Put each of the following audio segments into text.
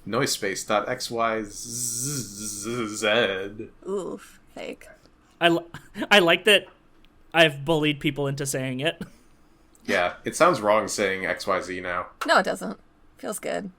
noisepace.xyz. Oof, fake. I like that I've bullied people into saying it. Yeah, it sounds wrong saying XYZ now. No, it doesn't. Feels good.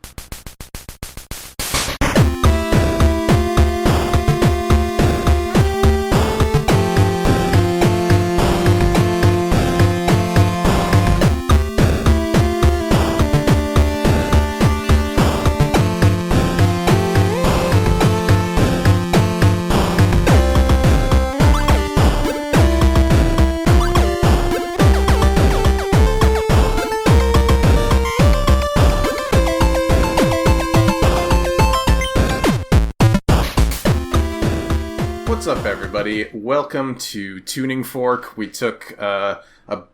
What's up, everybody? Welcome to Tuning Fork. We took a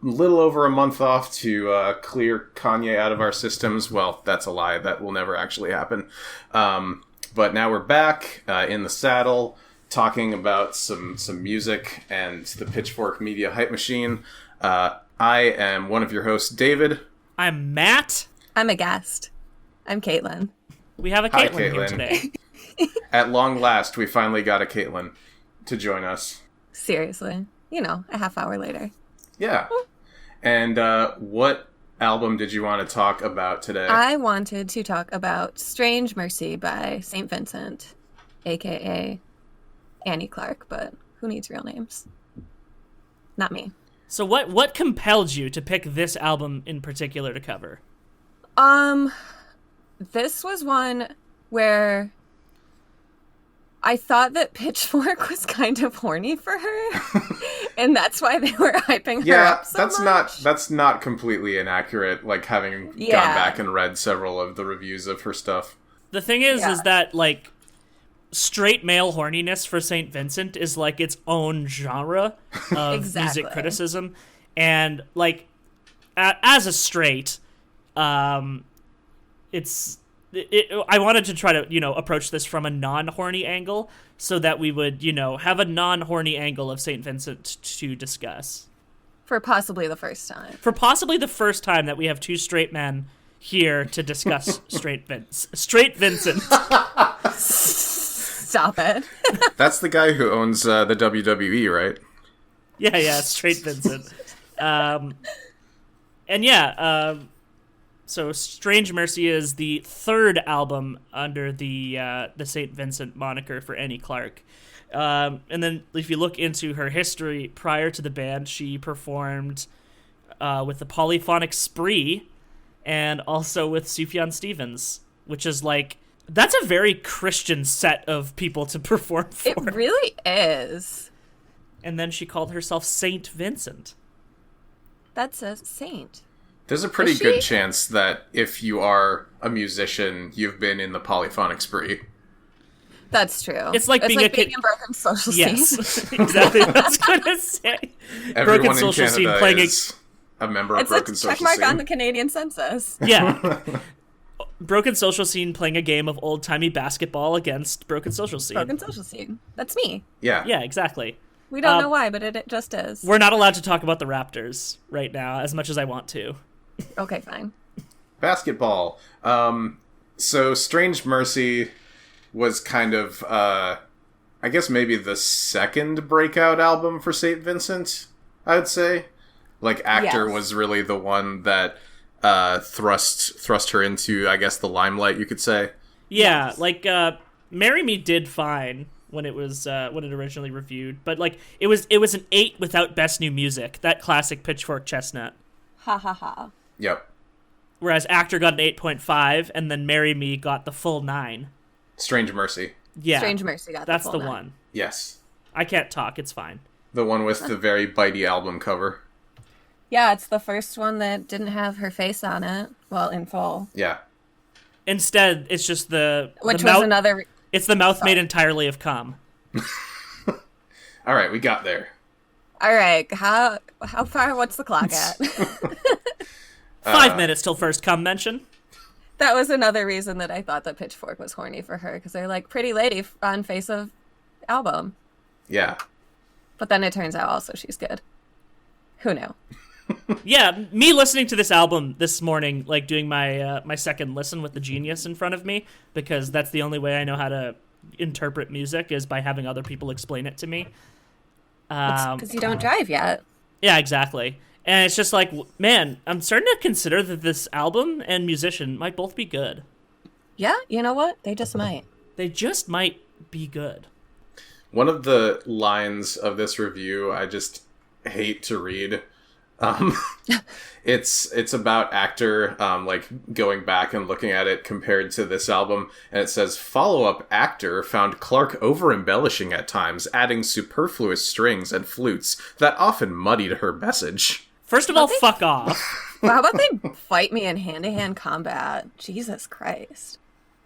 little over a month off to clear Kanye out of our systems. Well, that's a lie. That will never actually happen. But now we're back in the saddle, talking about some music and the Pitchfork Media Hype Machine. I am one of your hosts, David. I'm Matt. I'm a guest. I'm Caitlin. We have a Caitlin here today. At long last, we finally got a Caitlin to join us. Seriously. You know, a half hour later. Yeah. And what album did you want to talk about today? I wanted to talk about Strange Mercy by St. Vincent, a.k.a. Annie Clark, but who needs real names? Not me. So what compelled you to pick this album in particular to cover? This was one where I thought that Pitchfork was kind of horny for her, and that's why they were hyping her up so much. That's not completely inaccurate, like having gone back and read several of the reviews of her stuff. The thing is that, like, straight male horniness for St. Vincent is, like, its own genre of music criticism, and, like, as a straight, I wanted to try to, approach this from a non-horny angle so that we would, have a non-horny angle of St. Vincent to discuss. For possibly the first time. For possibly the first time that we have two straight men here to discuss Straight Vincent. Stop it. That's the guy who owns the WWE, right? Yeah, Straight Vincent. So Strange Mercy is the third album under the St. Vincent moniker for Annie Clark. And then if you look into her history prior to the band, she performed with the Polyphonic Spree and also with Sufjan Stevens, which is like, that's a very Christian set of people to perform for. It really is. And then she called herself Saint Vincent. That's a saint. There's a pretty good chance that if you are a musician, you've been in the Polyphonic Spree. That's true. It's like being in Broken Social Scene. Yes, exactly what I was going to say. Everyone Broken Social Scene playing is a member of Broken Social Scene. It's a checkmark on the Canadian census. Yeah. Broken Social Scene playing a game of old-timey basketball against Broken Social Scene. Broken Social Scene. That's me. Yeah. Yeah, exactly. We don't know why, but it just is. We're not allowed to talk about the Raptors right now, as much as I want to. Okay, fine. Basketball. So Strange Mercy was kind of, I guess maybe the second breakout album for St. Vincent, I would say. Like, Actor was really the one that thrust her into, I guess, the limelight, you could say. Yeah, like, Marry Me did fine when it was when it originally reviewed, but like it was an 8 without Best New Music, that classic Pitchfork chestnut. Ha ha ha. Yep. Whereas Actor got an 8.5, and then Marry Me got the full 9. Strange Mercy. Yeah. Strange Mercy got That's the full the 9. one. Yes. I can't talk, it's fine. The one with the very bitey album cover. Yeah, it's the first one that didn't have her face on it. Well, in full. Yeah. Instead, it's just Which was another... It's the mouth made entirely of cum. All right, we got there. All right, how far? What's the clock at? 5 minutes till first cum mention. That was another reason that I thought that Pitchfork was horny for her, because they're like, pretty lady on face of album. Yeah. But then it turns out also she's good. Who knew? Yeah, me listening to this album this morning, like doing my my second listen with the Genius in front of me, because that's the only way I know how to interpret music is by having other people explain it to me. Because you don't drive yet. Yeah, exactly. And it's just like, man, I'm starting to consider that this album and musician might both be good. Yeah, you know what? They just might. They just might be good. One of the lines of this review I just hate to read. It's about Actor, like going back and looking at it compared to this album, and it says, follow-up Actor found Clark over-embellishing at times, adding superfluous strings and flutes that often muddied her message. First of all, fuck off. Well, how about they fight me in hand-to-hand combat? Jesus Christ.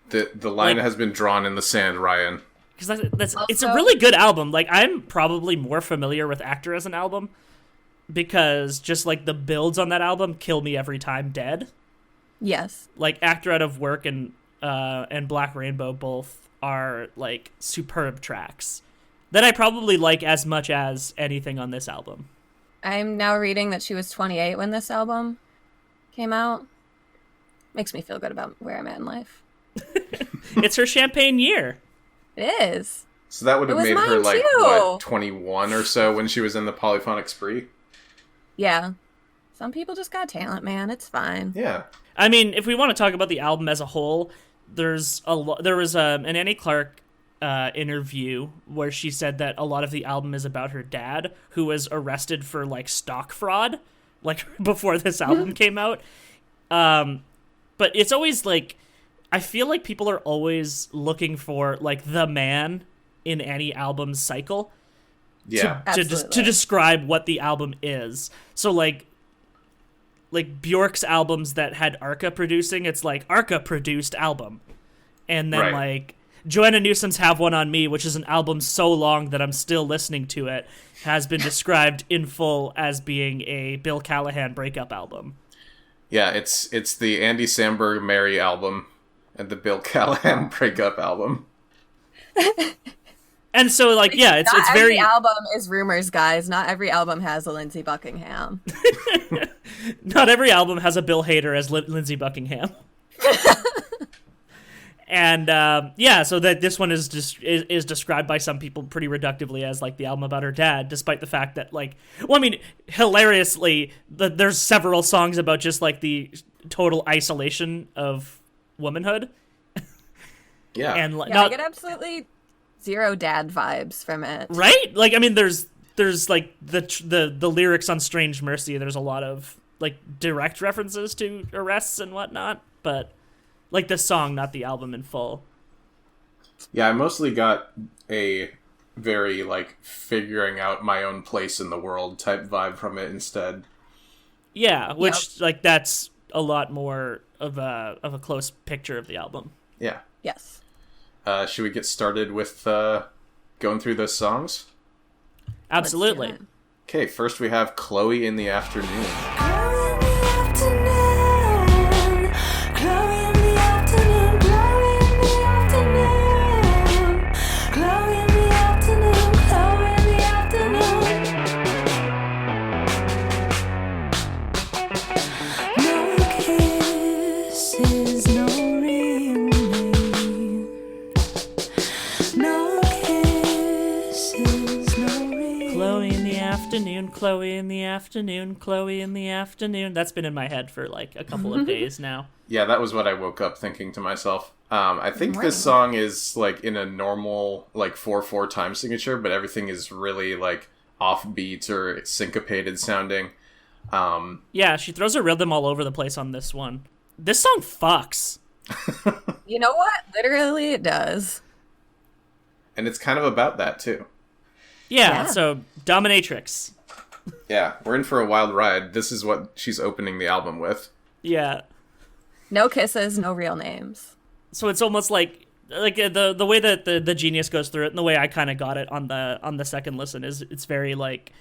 The line has been drawn in the sand, Ryan. Because it's a really good album. Like, I'm probably more familiar with Actor as an album, because just like the builds on that album kill me every time dead. Yes. Like Actor Out of Work and Black Rainbow both are like superb tracks that I probably like as much as anything on this album. I'm now reading that she was 28 when this album came out. Makes me feel good about where I'm at in life. It's her champagne year. It is. So that would have made her like, too. what, 21 or so when she was in the Polyphonic Spree? Yeah. Some people just got talent, man. It's fine. Yeah. I mean, if we want to talk about the album as a whole, there was an Annie Clark interview where she said that a lot of the album is about her dad, who was arrested for like stock fraud, like before this album came out. But it's always like, I feel like people are always looking for like the man in any album's cycle. Yeah. To describe what the album is. So like Bjork's albums that had Arca producing, it's like Arca produced album. And then like Joanna Newsom's Have One on Me, which is an album so long that I'm still listening to it, has been described in full as being a Bill Callahan breakup album. Yeah, it's the Andy Samberg Mary album and the Bill Callahan breakup album. And so, like, yeah, it's very... Not every album is Rumors, guys. Not every album has a Lindsey Buckingham. Not every album has a Bill Hader as Lindsey Buckingham. And, yeah, so that this one is described by some people pretty reductively as, like, the album about her dad, despite the fact that, like... Well, I mean, hilariously, there's several songs about just, like, the total isolation of womanhood. Yeah. And, yeah, I get absolutely... zero dad vibes from it, right? Like, I mean, there's like the lyrics on Strange Mercy. There's a lot of like direct references to arrests and whatnot, but like the song, not the album in full. Yeah, I mostly got a very like figuring out my own place in the world type vibe from it instead. Yeah, which like that's a lot more of a close picture of the album. Yeah. Yes. Should we get started with going through those songs? Absolutely. Okay, first we have Chloe in the Afternoon. Chloe in the afternoon, Chloe in the afternoon. That's been in my head for like a couple of days now. Yeah, that was what I woke up thinking to myself. I think this song is like in a normal like 4/4 time signature, but everything is really like offbeat or syncopated sounding. Yeah, she throws her rhythm all over the place on this one. This song fucks. You know what? Literally it does. And it's kind of about that too. Yeah. So dominatrix. Yeah, we're in for a wild ride. This is what she's opening the album with. Yeah. No kisses, no real names. So it's almost like the way that the Genius goes through it, and the way I kind of got it on the second listen is it's very like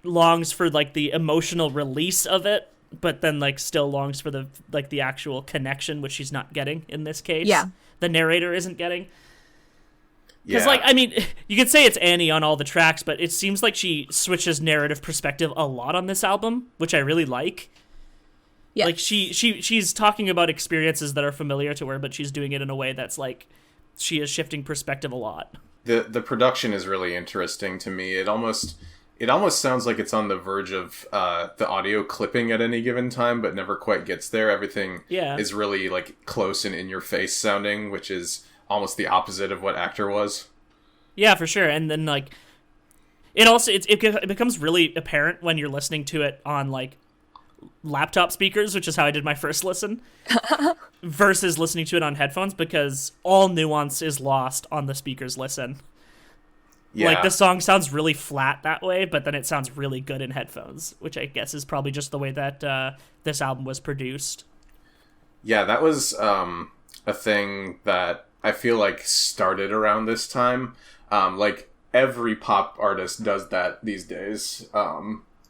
longs for like the emotional release of it, but then like still longs for the actual connection, which she's not getting in this case. Yeah. The narrator isn't getting. Because, like, I mean, you could say it's Annie on all the tracks, but it seems like she switches narrative perspective a lot on this album, which I really like. Yeah. Like, she's talking about experiences that are familiar to her, but she's doing it in a way that's, like, she is shifting perspective a lot. The production is really interesting to me. It almost sounds like it's on the verge of the audio clipping at any given time, but never quite gets there. Everything is really, like, close and in-your-face sounding, which is almost the opposite of what Actor was. Yeah, for sure. And then, like, it becomes really apparent when you're listening to it on, like, laptop speakers, which is how I did my first listen, versus listening to it on headphones, because all nuance is lost on the speakers listen. Yeah. Like, the song sounds really flat that way, but then it sounds really good in headphones, which I guess is probably just the way that this album was produced. Yeah, that was a thing that I feel like started around this time. Like, every pop artist does that these days.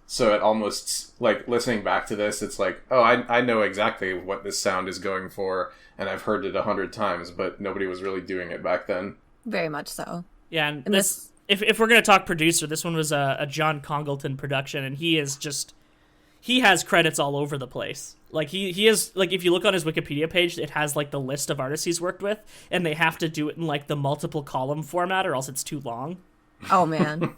So it almost, like, listening back to this, it's like, oh, I know exactly what this sound is going for, and I've heard it 100 times, but nobody was really doing it back then. Very much so. Yeah, and this, if we're going to talk producer, this one was a John Congleton production, and he has credits all over the place. Like, he is, like, if you look on his Wikipedia page, it has, like, the list of artists he's worked with, and they have to do it in, like, the multiple column format, or else it's too long. Oh, man.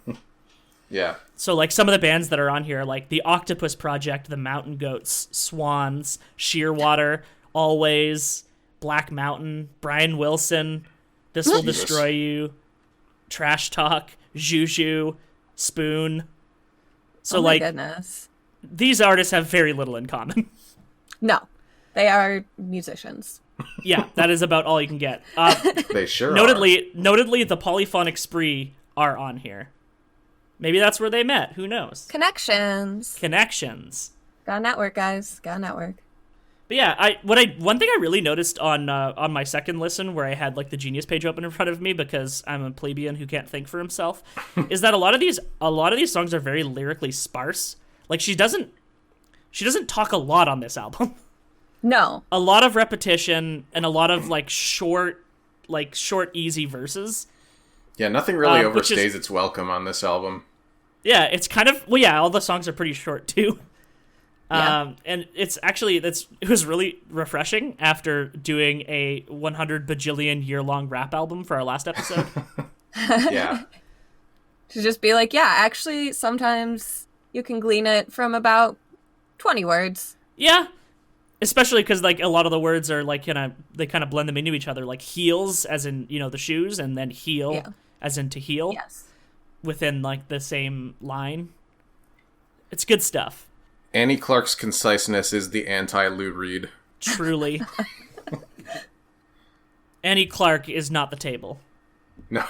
Yeah. So, like, some of the bands that are on here, like the Octopus Project, the Mountain Goats, Swans, Shearwater, Always, Black Mountain, Brian Wilson, This Will Destroy You, Trash Talk, Juju, Spoon. So, my like, goodness. These artists have very little in common. No, they are musicians. Yeah, that is about all you can get. They sure Notedly, the Polyphonic Spree are on here. Maybe that's where they met. Who knows? Connections. Got a network, guys. Got a network. But yeah, one thing I really noticed on my second listen, where I had, like, the Genius page open in front of me because I'm a plebeian who can't think for himself, is that a lot of these songs are very lyrically sparse. Like, she doesn't talk a lot on this album. No. A lot of repetition and a lot of, like, short, easy verses. Yeah, nothing really overstays its welcome on this album. Yeah, it's kind of, well, yeah, all the songs are pretty short too. Yeah. And it's actually, it was really refreshing after doing a 100 bajillion year-long rap album for our last episode. Yeah. To just be like, yeah, actually, sometimes you can glean it from about 20 words. Yeah. Especially because, like, a lot of the words are, like, they kind of blend them into each other. Like, heels, as in, the shoes, and then heel, as in to heal. Yes. Within, like, the same line. It's good stuff. Annie Clark's conciseness is the anti-Lou Reed. Truly. Annie Clark is not the table. No.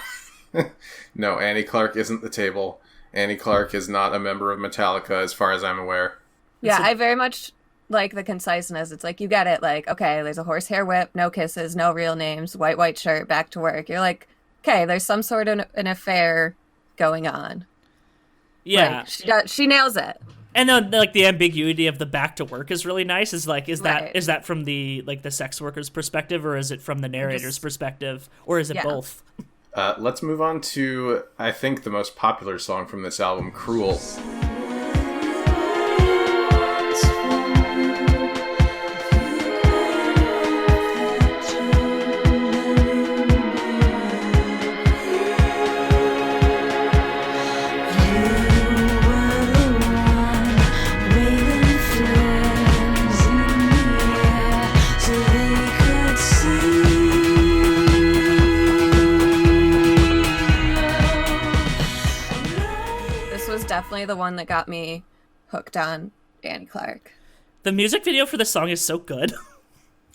No, Annie Clark isn't the table. Annie Clark is not a member of Metallica, as far as I'm aware. Yeah, I very much like the conciseness. It's like, you get it. Like, okay, there's a horsehair whip, no kisses, no real names, white shirt, back to work. You're like, okay, there's some sort of an affair going on. Yeah. Like, she nails it. And then, like, the ambiguity of the back to work is really nice. Is that from the, like, the sex worker's perspective, or is it from the narrator's perspective, or is it both? Let's move on to, I think, the most popular song from this album, Cruel. Definitely the one that got me hooked on Annie Clark. The music video for this song is so good.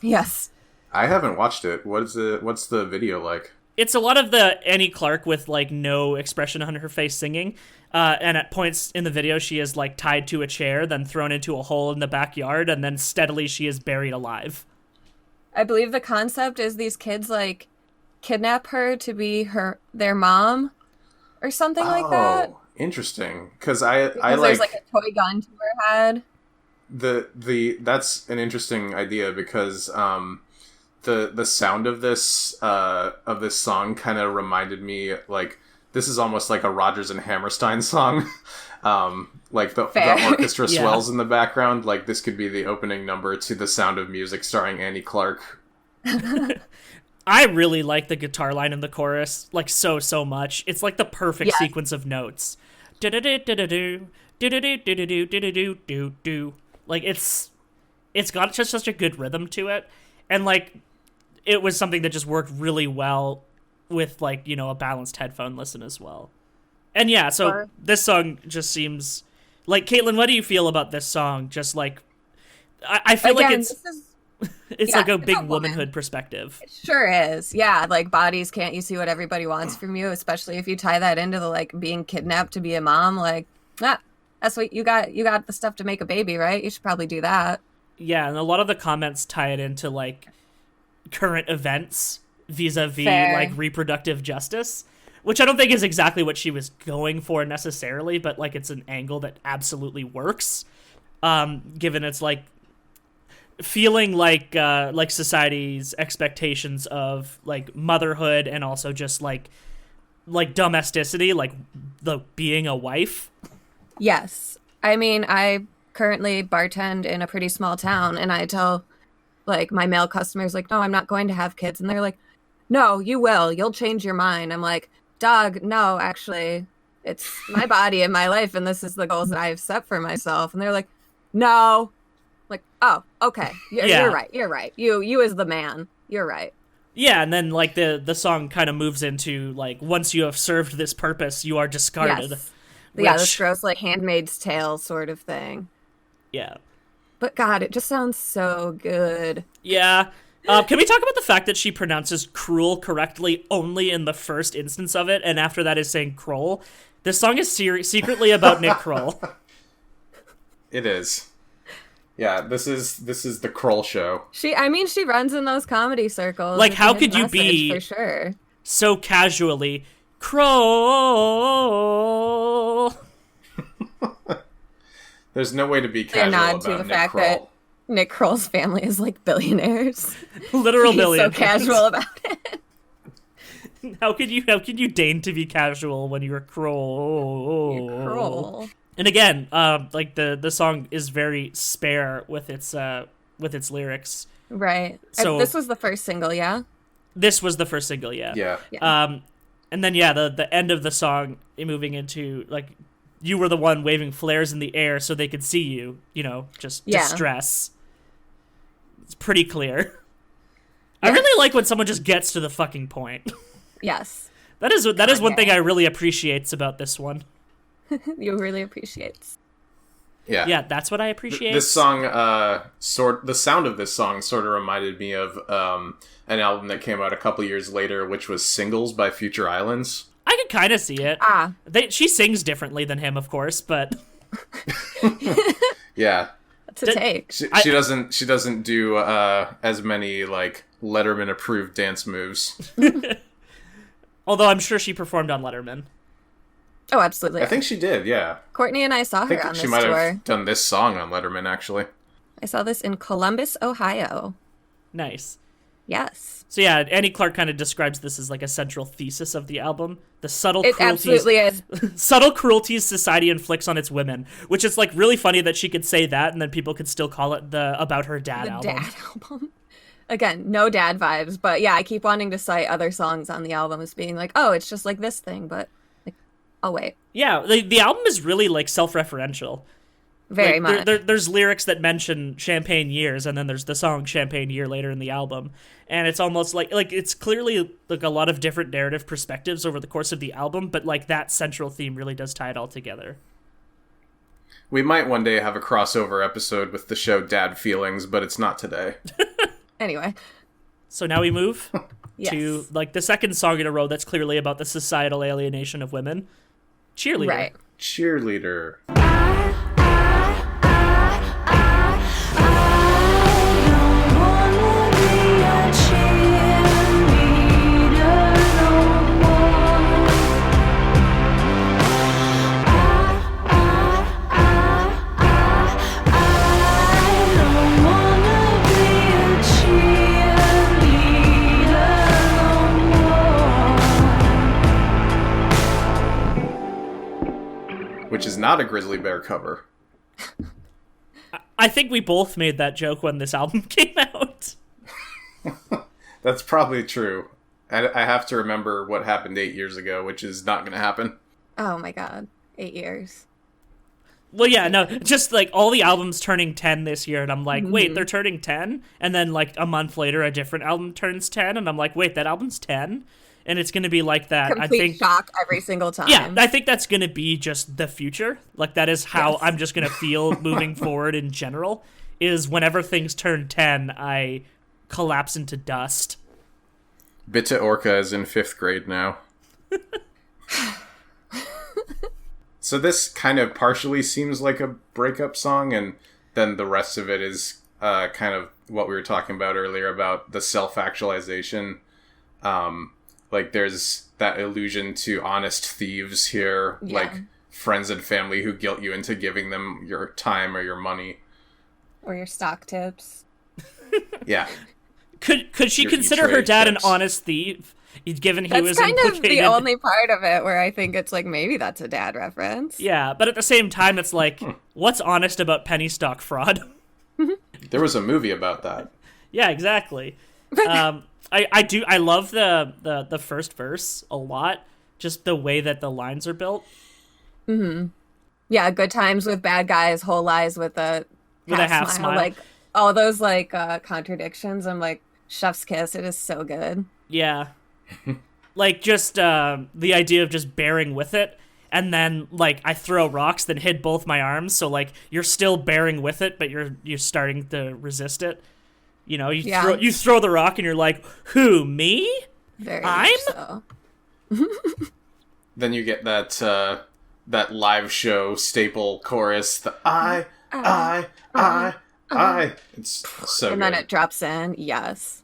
Yes. I haven't watched it. What's the video like? It's a lot of the Annie Clark with, like, no expression on her face singing. And at points in the video, she is, like, tied to a chair, then thrown into a hole in the backyard, and then steadily she is buried alive. I believe the concept is these kids, like, kidnap her to be their mom or something like that. Interesting, because I like, there's, like, a toy gun to her head. That's an interesting idea, because the sound of this song kind of reminded me, like, this is almost like a Rodgers and Hammerstein song. Like the orchestra swells in the background. Like, this could be the opening number to The Sound of Music starring Annie Clark. I really like the guitar line in the chorus, like, so much. It's like the perfect sequence of notes. Do-do-do-do-do-do, do-do-do-do-do-do-do-do-do. Like, it's got just such a good rhythm to it. And, like, it was something that just worked really well with, like, you know, a balanced headphone listen as well. And yeah, so this song just seems... Like, Caitlin, what do you feel about this song? Just, like... I feel like it's like a big womanhood perspective. It sure is. Yeah, like, bodies can't you see what everybody wants from you, especially if you tie that into the, like, being kidnapped to be a mom. Like, that's what you got the stuff to make a baby, right? You should probably do that. Yeah, and a lot of the comments tie it into, like, current events vis-a-vis like reproductive justice, which I don't think is exactly what she was going for necessarily, but like it's an angle that absolutely works, given it's like feeling like society's expectations of like motherhood and also just like domesticity, like the being a wife. Yes. I mean, I currently bartend in a pretty small town, and I tell like my male customers, like, no, I'm not going to have kids. And they're like, no, you will. You'll change your mind. I'm like, dog, no, actually, it's my body and my life, and this is the goals that I've set for myself. And they're like, no. Like, oh, okay. You're right. You're right. You as the man. You're right. Yeah, and then like the song kind of moves into like, once you have served this purpose, you are discarded. Yes. Yeah, this gross like Handmaid's Tale sort of thing. Yeah. But God, it just sounds so good. Yeah. Can we talk about the fact that she pronounces cruel correctly only in the first instance of it, and after that is saying Kroll? This song is secretly about Nick Kroll. It is. Yeah, this is the Kroll show. She runs in those comedy circles. Like, how could you be for sure so casually Kroll? There's no way to be casual about to the Nick fact Kroll. That Nick Kroll's family is like billionaires. Literal billionaires. So casual about it. How could you deign to be casual when you're Kroll? You're Kroll. And again, like the song is very spare with its lyrics. Right. So this was the first single, yeah? This was the first single, yeah. Yeah. And then the end of the song, moving into like, you were the one waving flares in the air so they could see you, just distress. It's pretty clear. Yeah. I really like when someone just gets to the fucking point. Yes. That is one thing I really appreciates about this one. You really appreciate. Yeah. Yeah, that's what I appreciate. This song, the sound of this song sort of reminded me of an album that came out a couple years later, which was Singles by Future Islands. I could kind of see it. She sings differently than him, of course, but yeah, that's a take. She doesn't do as many like Letterman approved dance moves. Although I'm sure she performed on Letterman. Oh, absolutely. I think she did. Yeah. Courtney and I saw her on this tour. She might have done this song on Letterman, actually. I saw this in Columbus, Ohio. Nice. Yes. So yeah, Annie Clark kind of describes this as like a central thesis of the album. The subtle cruelties. It absolutely is. Subtle cruelties society inflicts on its women, which is like really funny that she could say that and then people could still call it the About Her Dad album. The Dad album. Again, no dad vibes, but yeah, I keep wanting to cite other songs on the album as being like, oh, it's just like this thing, but like, oh wait. Yeah, the album is really like self-referential. Very much. There's lyrics that mention Champagne Years, and then there's the song Champagne Year later in the album. And it's almost like it's clearly like a lot of different narrative perspectives over the course of the album, but like that central theme really does tie it all together. We might one day have a crossover episode with the show Dad Feelings, but it's not today. Anyway. So now we move yes. to like the second song in a row that's clearly about the societal alienation of women. Cheerleader. Right. Cheerleader. which is not a grizzly bear cover. I think we both made that joke when this album came out. That's probably true. I have to remember what happened 8 years ago, which is not going to happen. Oh my god. 8 years. Well, yeah, no, just like all the albums turning 10 this year, and I'm like, wait, they're turning 10? And then like a month later, a different album turns 10, and I'm like, wait, that album's 10? And it's going to be like that. Complete I think shock every single time. Yeah, I think that's going to be just the future. Like, that is how I'm just going to feel moving forward in general, is whenever things turn 10, I collapse into dust. Bitte Orca is in 5th grade now. So this kind of partially seems like a breakup song, and then the rest of it is kind of what we were talking about earlier about the self-actualization. Like, there's that allusion to honest thieves here, like friends and family who guilt you into giving them your time or your money. Or your stock tips. Yeah. Could she consider her dad tips. An honest thief? Given he was kind implicated. of the only part of it where I think it's like, maybe that's a dad reference. Yeah, but at the same time, it's like, what's honest about penny stock fraud? There was a movie about that. Yeah, exactly. I love the first verse a lot. Just the way that the lines are built. Mm-hmm. Yeah, good times with bad guys, whole lies with a half smile. Like, all those like contradictions. I'm like, chef's kiss. It is so good. Yeah. Like, just the idea of just bearing with it, and then like I throw rocks, then hit both my arms, so like you're still bearing with it, but you're starting to resist it. You know, you throw the rock, and you're like, who, me? Very much so. Then you get that live show staple chorus, the I. It's so good. And then it drops in. Yes.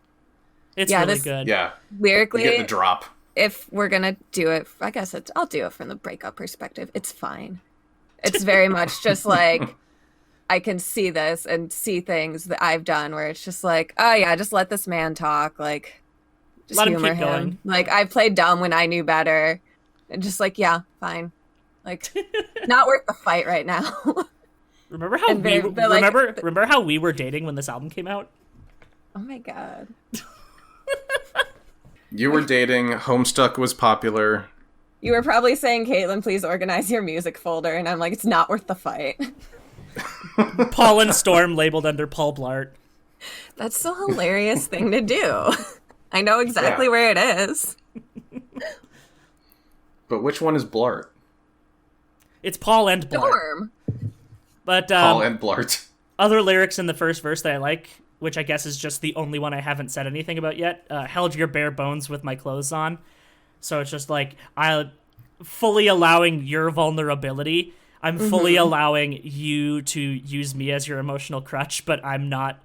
It's really good. Yeah. Lyrically, you get the drop. If we're gonna do it, I guess I'll do it from the breakup perspective. It's fine. It's very much just like, I can see this and see things that I've done where it's just like, oh yeah, just let this man talk. Like, just let humor him keep going. Like, I played dumb when I knew better. And just like, yeah, fine. Like, not worth the fight right now. Remember how remember how we were dating when this album came out? Oh my god. You were dating, Homestuck was popular. You were probably saying, Caitlin, please organize your music folder, and I'm like, it's not worth the fight. Paul and Storm labeled under Paul Blart. That's a hilarious thing to do. I know exactly where it is. But which one is Blart? It's Paul and Blart. Storm. But Paul and Blart. Other lyrics in the first verse that I like, which I guess is just the only one I haven't said anything about yet. Held your bare bones with my clothes on. So it's just like, I fully allowing your vulnerability. I'm fully allowing you to use me as your emotional crutch, but I'm not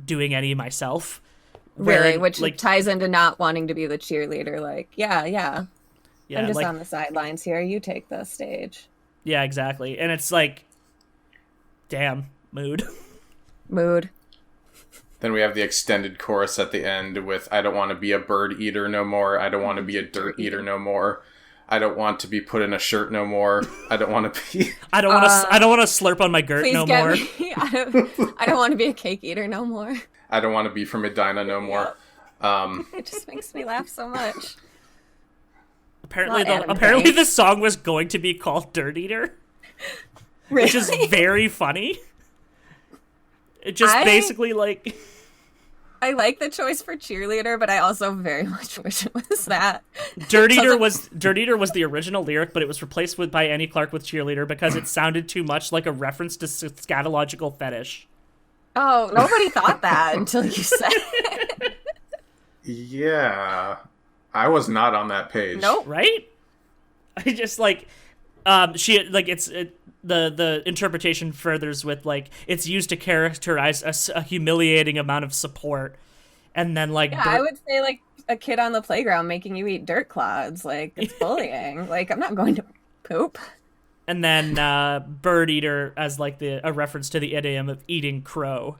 doing any myself. Really? Which like, ties into not wanting to be the cheerleader. Like, yeah. I'm just on the sidelines here. You take the stage. Yeah, exactly. And it's like, damn, mood. Then we have the extended chorus at the end with, I don't want to be a bird eater no more. I don't want to be a dirt eater no more. I don't want to be put in a shirt no more. I don't want to be... I don't want to slurp on my girt no more. I don't want to be a cake eater no more. I don't want to be from Medina no more. It just makes me laugh so much. Apparently this song was going to be called Dirt Eater. Really? Which is very funny. It just basically like... I like the choice for cheerleader, but I also very much wish it was that. Dirt Eater was the original lyric, but it was replaced by Annie Clark with cheerleader because it sounded too much like a reference to scatological fetish. Oh, nobody thought that until you said it. Yeah. I was not on that page. Nope. Right? I just like... The interpretation furthers with like it's used to characterize a humiliating amount of support, and then like I would say like a kid on the playground making you eat dirt clods, like it's bullying. Like, I'm not going to poop. And then bird eater as like a reference to the idiom of eating crow,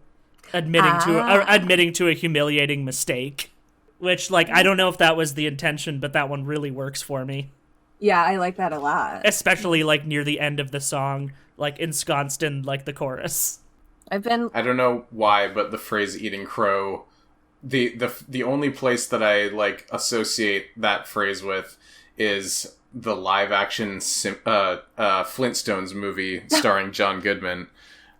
admitting to a humiliating mistake, which like I don't know if that was the intention, but that one really works for me. Yeah, I like that a lot. Especially, like, near the end of the song, like, ensconced in, like, the chorus. I don't know why, but the phrase "eating crow," the only place that I like associate that phrase with is the live action Flintstones movie starring John Goodman.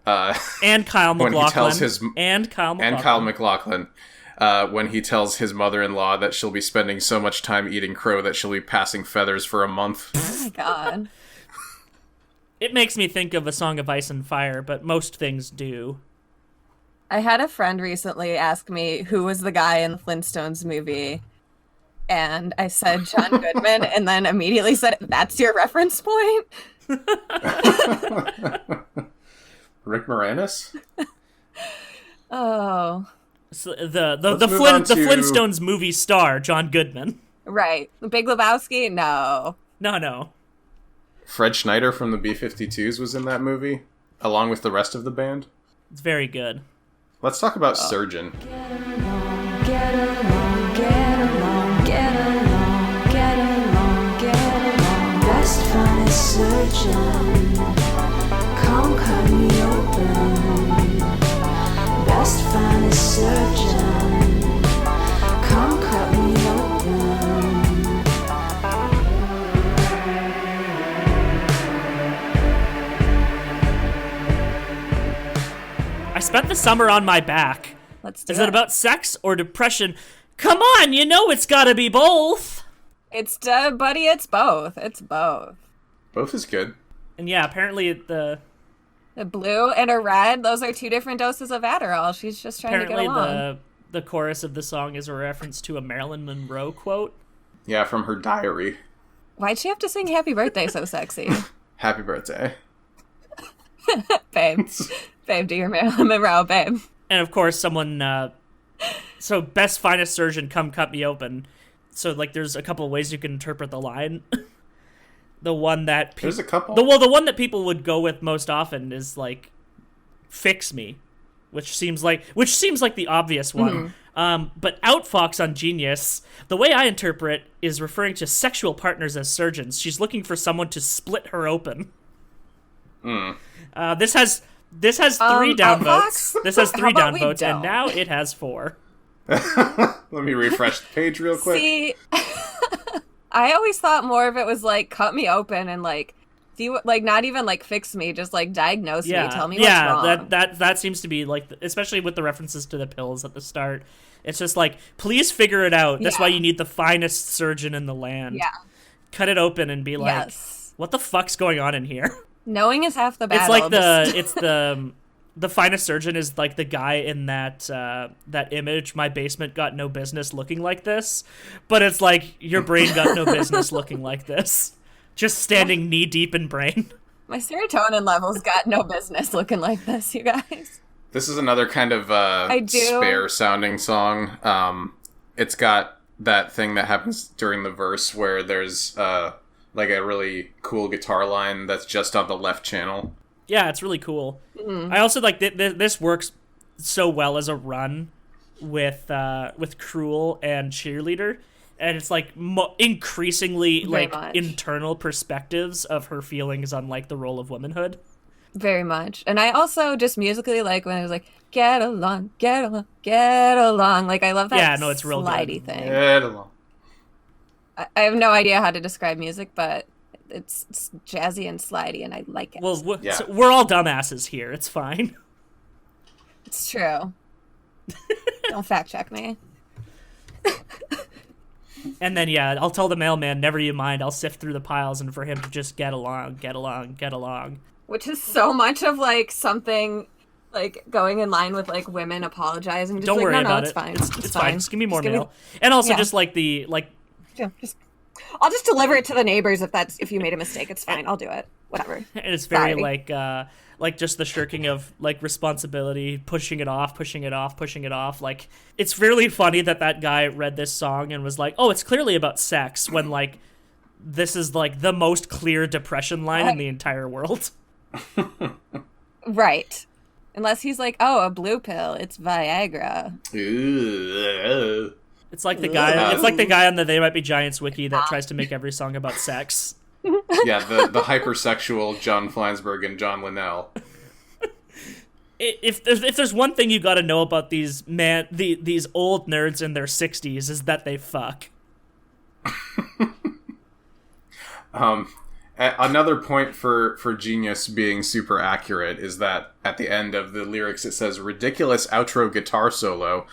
And Kyle MacLachlan. When he tells his and Kyle MacLachlan. and Kyle MacLachlan. When he tells his mother-in-law that she'll be spending so much time eating crow that she'll be passing feathers for a month. Oh my god. It makes me think of A Song of Ice and Fire, but most things do. I had a friend recently ask me who was the guy in the Flintstones movie, and I said John Goodman, and then immediately said, "That's your reference point?" Rick Moranis? Oh. So the Flintstones movie star, John Goodman. Right. The Big Lebowski? No. No. Fred Schneider from the B-52s was in that movie, along with the rest of the band. It's very good. Let's talk about Surgeon. Get along, get along, get along, get along, get along, get along. Best friend is surgeon. Come cut me open. Best friend is surgeon. Come cut me open. I spent the summer on my back. Let's do Is it about sex or depression? Come on, you know it's gotta be both. Buddy, it's both. It's both. Both is good. And yeah, apparently the A blue and a red, those are 2 different doses of Adderall. She's just trying to get along. the chorus of the song is a reference to a Marilyn Monroe quote. Yeah, from her diary. Why'd she have to sing Happy Birthday so sexy? Happy birthday. Babe. Babe, do your Marilyn Monroe, babe. And of course, someone. So, best finest surgeon, come cut me open. So, like, there's a couple of ways you can interpret the line. The one that There's a couple. the one that people would go with most often is like, fix me, which seems like the obvious one. But Outfox on Genius, the way I interpret is referring to sexual partners as surgeons. She's looking for someone to split her open. This has 3 downvotes. This has 3 downvotes, and now it has 4. Let me refresh the page real quick. See, I always thought more of it was like, cut me open and like, see what, like, not even like fix me, just like diagnose me, tell me what's wrong. that seems to be like, especially with the references to the pills at the start. It's just like, please figure it out. That's why you need the finest surgeon in the land. Yeah. Cut it open and be like, what the fuck's going on in here? Knowing is half the battle. It's like the finest surgeon is like the guy in that image, my basement got no business looking like this, but it's like your brain got no business looking like this, just standing knee deep in brain. My serotonin levels got no business looking like this, you guys. This is another kind of spare sounding song. It's got that thing that happens during the verse where there's like a really cool guitar line that's just on the left channel. Yeah, it's really cool. I also like this works so well as a run with Kroll and Cheerleader, and it's like increasingly Very like much. internal perspectives of her feelings on like the role of womanhood. Very much. And I also just musically like when it was like, get along, get along, get along. Like, I love that Yeah, no, it's real slidey good. thing. Get along. I have no idea how to describe music, but it's jazzy and slidey, and I like it. Well, Yeah. we're all dumbasses here. It's fine. It's true. Don't fact check me. And then, yeah, I'll tell the mailman, never you mind, I'll sift through the piles, and for him to just get along, get along, get along. Which is so much of, like, something, like, going in line with, like, women apologizing. Just Don't like, worry no, about it's it. fine. It's fine. Just give me more Just give me- mail. And also Yeah. just, like, the, like... Yeah, I'll just deliver it to the neighbors if you made a mistake. It's fine. I'll do it. Whatever. It's very, Sorry. like, just the shirking of, like, responsibility, pushing it off, pushing it off, pushing it off. Like, it's really funny that guy read this song and was like, oh, it's clearly about sex, when, like, this is, like, the most clear depression line in the entire world. Right. Unless he's like, oh, a blue pill. It's Viagra. Ooh. It's like the guy. It's like the guy on the They Might Be Giants wiki that tries to make every song about sex. Yeah, the hypersexual John Flansburgh and John Linnell. If there's one thing you got to know about these old nerds in their 60s is that they fuck. Another point for Genius being super accurate is that at the end of the lyrics it says ridiculous outro guitar solo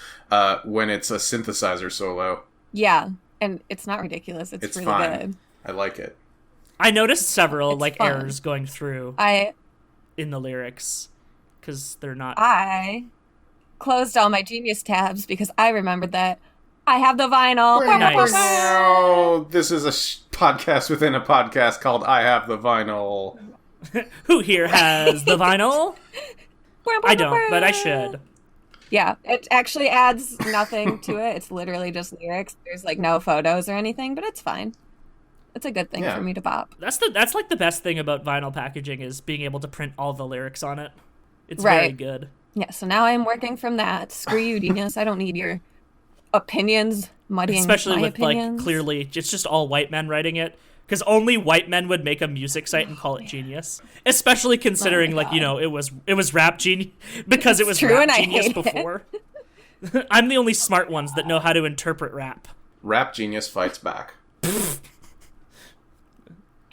when it's a synthesizer solo. Yeah, and it's not ridiculous. It's really fine. good. I like it. I noticed several It's fun. errors going through in the lyrics because they're not. I closed all my Genius tabs because I remembered that I have the vinyl. Nice. Oh, this is a podcast within a podcast called I Have the Vinyl. Who here has the vinyl? I don't, but I should. Yeah, it actually adds nothing to it. It's literally just lyrics. There's like no photos or anything, but it's fine. It's a good thing for me to bop. That's like the best thing about vinyl packaging is being able to print all the lyrics on it. It's Right. very good. Yeah, so now I'm working from that. Screw you, Genius. I don't need your opinions muddying Especially my with opinions. like clearly it's just all white men writing it. Because only white men would make a music site and call it Genius. Especially considering, like, you know, it was Rap Genius because it was true, Rap and I Genius hate before. I'm the only smart ones that know how to interpret rap. Rap Genius fights back.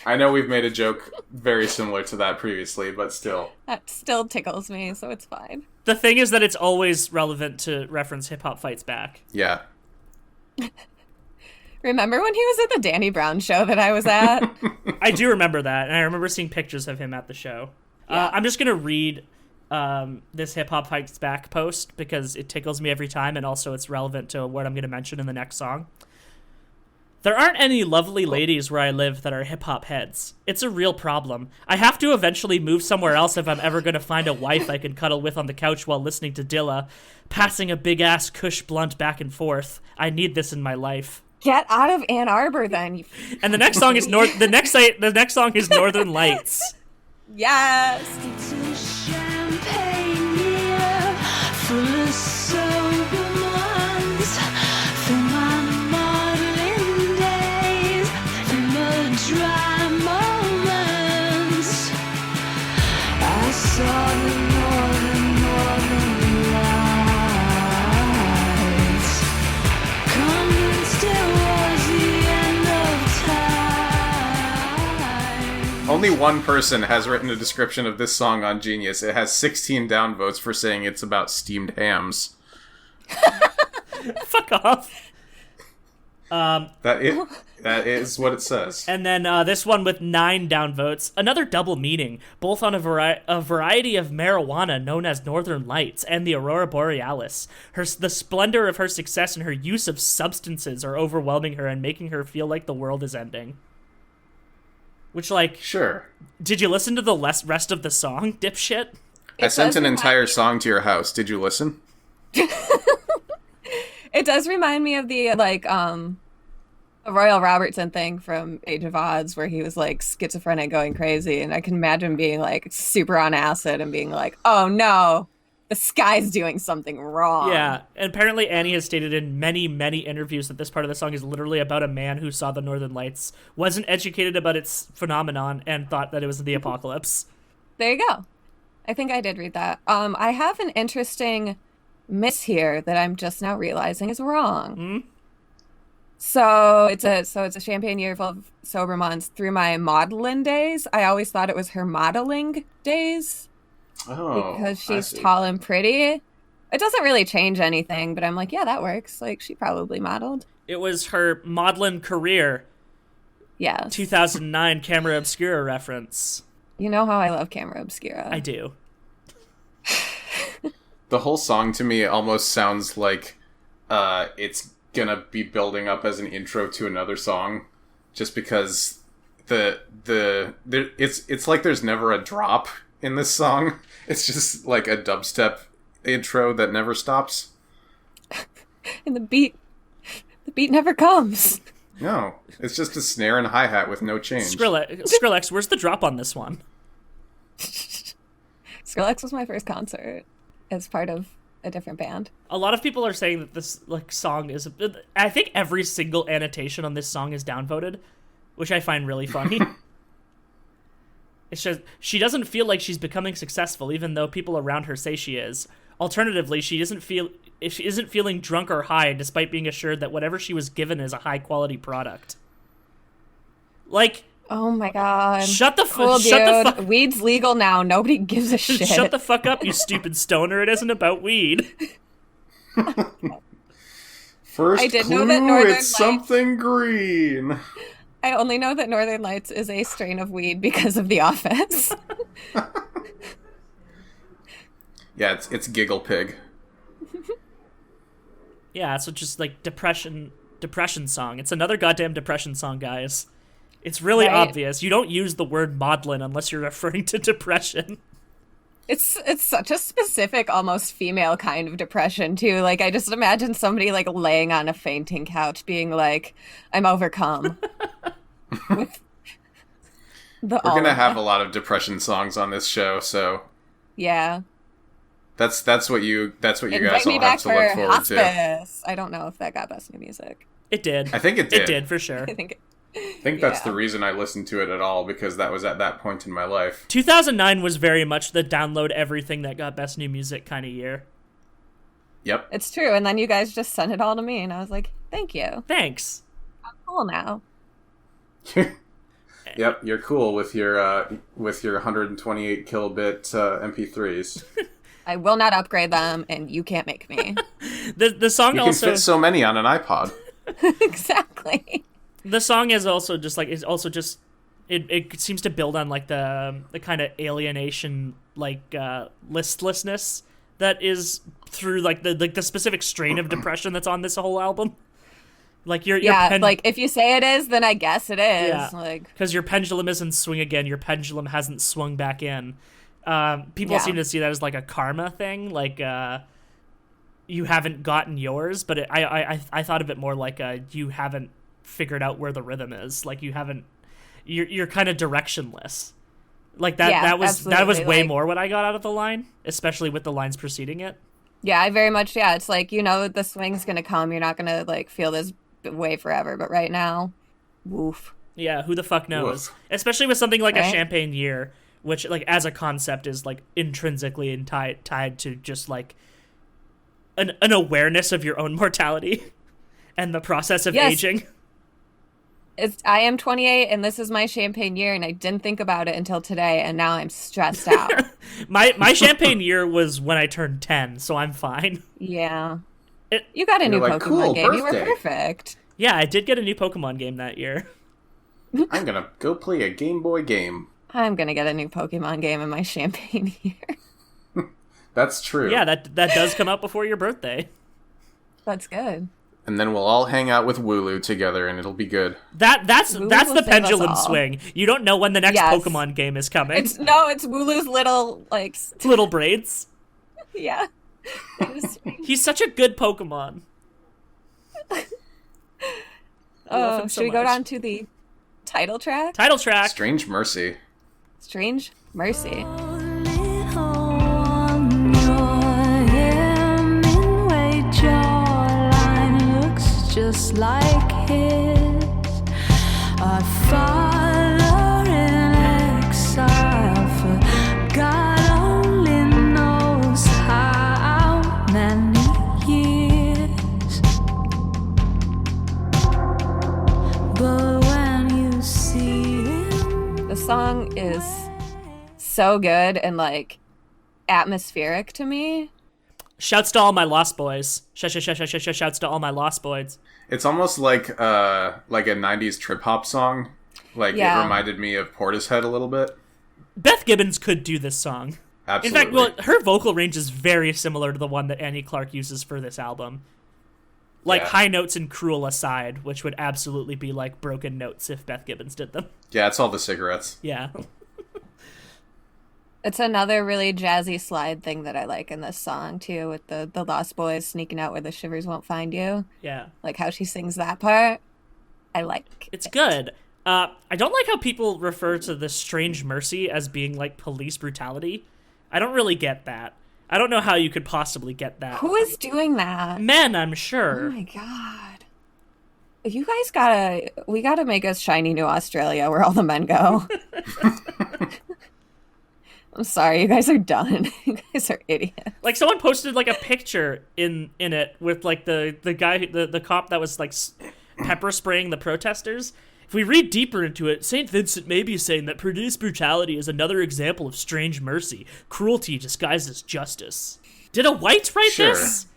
I know we've made a joke very similar to that previously, but still. That still tickles me, so it's fine. The thing is that it's always relevant to reference Hip Hop Fights Back. Yeah. Remember when he was at the Danny Brown show that I was at? I do remember that, and I remember seeing pictures of him at the show. Yeah. I'm just going to read this Hip Hop Fights Back post because it tickles me every time, and also it's relevant to what I'm going to mention in the next song. There aren't any lovely ladies where I live that are hip-hop heads. It's a real problem. I have to eventually move somewhere else if I'm ever going to find a wife I can cuddle with on the couch while listening to Dilla, passing a big-ass Kush blunt back and forth. I need this in my life. Get out of Ann Arbor, then. You... And the next song is the next song is Northern Lights. Yes. It's a champagne year full of sober months. Through my modeling days, through my dry moments, I saw the northern lights. Convinced it was the end of time. Only one person has written a description of this song on Genius. It has 16 downvotes for saying it's about steamed hams. Fuck off. That is what it says. And then this one with 9 downvotes, another double meaning, both on a variety of marijuana known as Northern Lights and the Aurora Borealis. The splendor of her success and her use of substances are overwhelming her and making her feel like the world is ending. Which, like, Sure. did you listen to the rest of the song, dipshit? I sent does an remind entire me- song to your house. Did you listen? It does remind me of the, like, the Royal Robertson thing from Age of Odds, where he was, like, schizophrenic going crazy, and I can imagine being, like, super on acid and being like, oh no, the sky's doing something wrong. Yeah, and apparently Annie has stated in many, many interviews that this part of the song is literally about a man who saw the Northern Lights, wasn't educated about its phenomenon, and thought that it was the apocalypse. There you go. I think I did read that. I have an interesting miss here that I'm just now realizing is wrong. Hmm? So it's a champagne year full of sober months. Through my modeling days, I always thought it was her modeling days Oh, because I she's see. tall and pretty. It doesn't really change anything, but I'm like, yeah, that works. Like, she probably modeled. It was her modeling career, Yeah. 2009 Camera Obscura reference. You know how I love Camera Obscura. I do. The whole song to me almost sounds like it's gonna be building up as an intro to another song, just because it's like there's never a drop in this song. It's just like a dubstep intro that never stops. And the beat never comes. No, it's just a snare and hi-hat with no change. Skrillex, where's the drop on this one? Skrillex was my first concert as part of a different band. A lot of people are saying that this like song is. I think every single annotation on this song is downvoted, which I find really funny. It's just she doesn't feel like she's becoming successful, even though people around her say she is. Alternatively, she isn't feeling drunk or high, despite being assured that whatever she was given is a high quality product. Like, oh my god! Shut the cool, shut the fuck. Weed's legal now. Nobody gives a shit. Shut the fuck up, you stupid stoner! It isn't about weed. First I did clue, know that Northern it's Lights- something green. I only know that Northern Lights is a strain of weed because of The Office. Yeah, it's Giggle Pig. Yeah, so just like depression song. It's another goddamn depression song, guys. It's really Right. obvious. You don't use the word maudlin unless you're referring to depression. It's such a specific, almost female kind of depression too. Like I just imagine somebody like laying on a fainting couch, being like, "I'm overcome." With We're gonna have a lot of depression songs on this show, so yeah. that's what you guys Invite me all have back to for look forward to. Hospice. I don't know if that got Best New Music. It did. I think it did. It did, for sure. I think. I think that's Yeah. the reason I listened to it at all, because that was at that point in my life. 2009 was very much the download everything that got Best New Music kind of year. Yep. It's true, and then you guys just sent it all to me, and I was like, "Thank you, Thanks. I'm cool now." Yep, you're cool with your 128 kilobit MP3s. I will not upgrade them, and you can't make me. The song You can also fit so many on an iPod. Exactly. the song is also just like it seems to build on like the kind of alienation like listlessness that is through like the specific strain of depression that's on this whole album. Like your Like if you say it is, then I guess it is. Yeah. Like because your pendulum isn't swing again, your pendulum hasn't swung back in. People Yeah. seem to see that as like a karma thing, like you haven't gotten yours, but I thought of it more like you haven't figured out where the rhythm is, like you're kind of directionless, like that. Yeah, that was absolutely, way like- more what I got out of the line, especially with the lines preceding it. yeah, I very much it's like the swing's gonna come. You're not gonna like feel this way forever, but right now, woof. Yeah, who the fuck knows? Woof. Especially with something like a Right? Champagne Year, which like as a concept is like intrinsically tied to just like an awareness of your own mortality and the process of Yes. aging. I am 28, and this is my champagne year, and I didn't think about it until today, and now I'm stressed out. My Champagne Year was when I turned 10, so I'm fine. Yeah. It- You got a new You're Pokemon like, cool, game. You were birthday. perfect. Yeah, I did get a new Pokemon game that year. I'm gonna go play a Game Boy game. I'm gonna get a new Pokemon game in my champagne year. That's true. Yeah, that does come out before your birthday. That's good. And then we'll all hang out with Wooloo together, and it'll be good. That's Wooloo the will save us pendulum all. swing. You don't know when the next Yes. Pokemon game is coming. It's Wooloo's little like Little braids. yeah. It is sweet. He's such a good Pokemon. I love him so Should we go much. down to the title track? Title track. Strange Mercy. Strange Mercy. Just like his, a father in exile, for God only knows how many years. But when you see him, The song is so good and like atmospheric to me. Shouts to all my lost boys. Shouts to all my lost boys. It's almost like a 90s trip hop song. Like, Yeah. it reminded me of Portishead a little bit. Beth Gibbons could do this song. Absolutely. In fact, well, her vocal range is very similar to the one that Annie Clark uses for this album. Like, Yeah. High Notes and Cruel aside, which would absolutely be like broken notes if Beth Gibbons did them. Yeah, it's all the cigarettes. Yeah. It's another really jazzy slide thing that I like in this song too, with the Lost Boys sneaking out where the shivers won't find you. Yeah. Like how she sings that part. I like. It's good. I don't like how people refer to the Strange Mercy as being like police brutality. I don't really get that. I don't know how you could possibly get that. Who is doing that? Men, I'm Oh sure. my god. You guys we gotta make us shiny new Australia where all the men go. I'm sorry, you guys are done. You guys are idiots. Like, someone posted, like, a picture in it with, like, the guy, the cop that was, like, pepper spraying the protesters. If we read deeper into it, St. Vincent may be saying that police brutality is another example of strange mercy, cruelty disguised as justice. Did a white write this?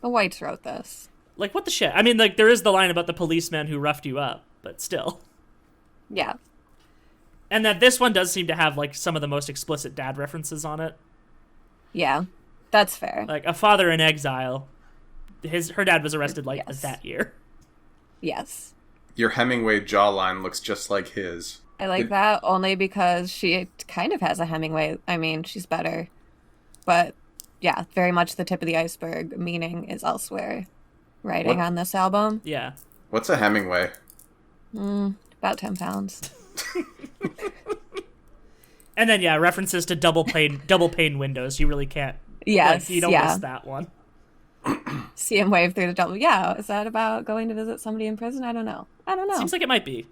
The whites wrote this. Like, what the shit? I mean, like, there is the line about the policeman who roughed you up, but still. Yeah. And that this one does seem to have, like, some of the most explicit dad references on it. Yeah, that's fair. Like, a father in exile. Her dad was arrested, like, Yes. that year. Yes. Your Hemingway jawline looks just like his. I like that only because she kind of has a Hemingway. I mean, she's better. But, yeah, very much the tip of the iceberg. Meaning is elsewhere. Writing What? on this album. Yeah. What's a Hemingway? About 10 pounds. And then, yeah, references to double pane windows. You really can't. Yes, Like, you don't miss that one. See him wave through the double. Yeah, is that about going to visit somebody in prison? I don't know. Seems like it might be.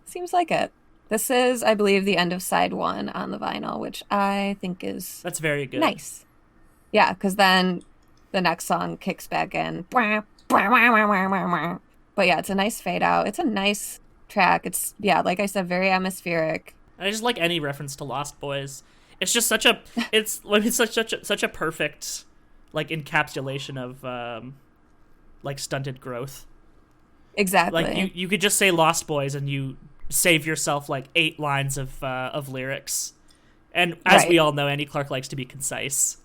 Seems like it. This is, I believe, the end of side 1 on the vinyl, which I think is That's very good. nice. Yeah, because then the next song kicks back in. But yeah, it's a nice fade out. It's a nice track. It's, yeah, like I said, very atmospheric. I just like any reference to Lost Boys. It's just such a perfect, like, encapsulation of like, stunted growth. Exactly. Like, you could just say Lost Boys and you save yourself like 8 lines of lyrics. And as we all know, Annie Clark likes to be concise.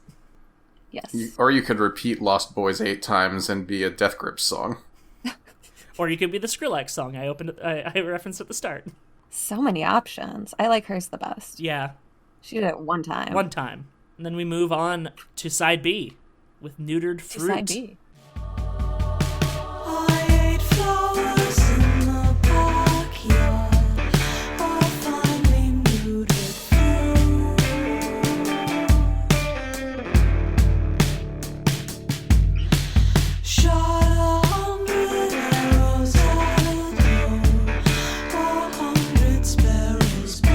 Yes. Or you could repeat Lost Boys 8 times and be a Death Grips song. Or you could be the Skrillex song I referenced at the start. So many options. I like hers the best. Yeah. She did it one time. And then we move on to side B with Neutered To Fruit. side B. I ate flowers in the backyard. I finally neutered fruit. Shot 100 arrows at a doe, 100 sparrows blew.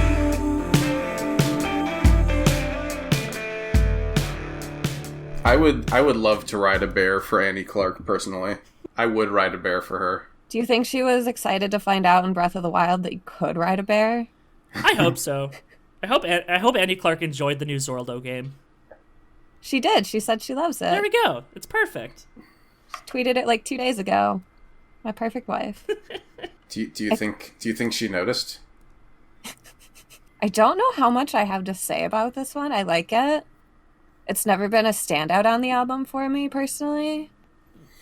I would love to ride a bear for Annie Clark personally. I would ride a bear for her. Do you think she was excited to find out in Breath of the Wild that you could ride a bear? I hope so. I hope Annie Clark enjoyed the new Zorldo game. She did. She said she loves it. There we go. It's perfect. Tweeted it like 2 days ago. My perfect wife. Do you think she noticed? I don't know how much I have to say about this one. I like it. It's never been a standout on the album for me personally.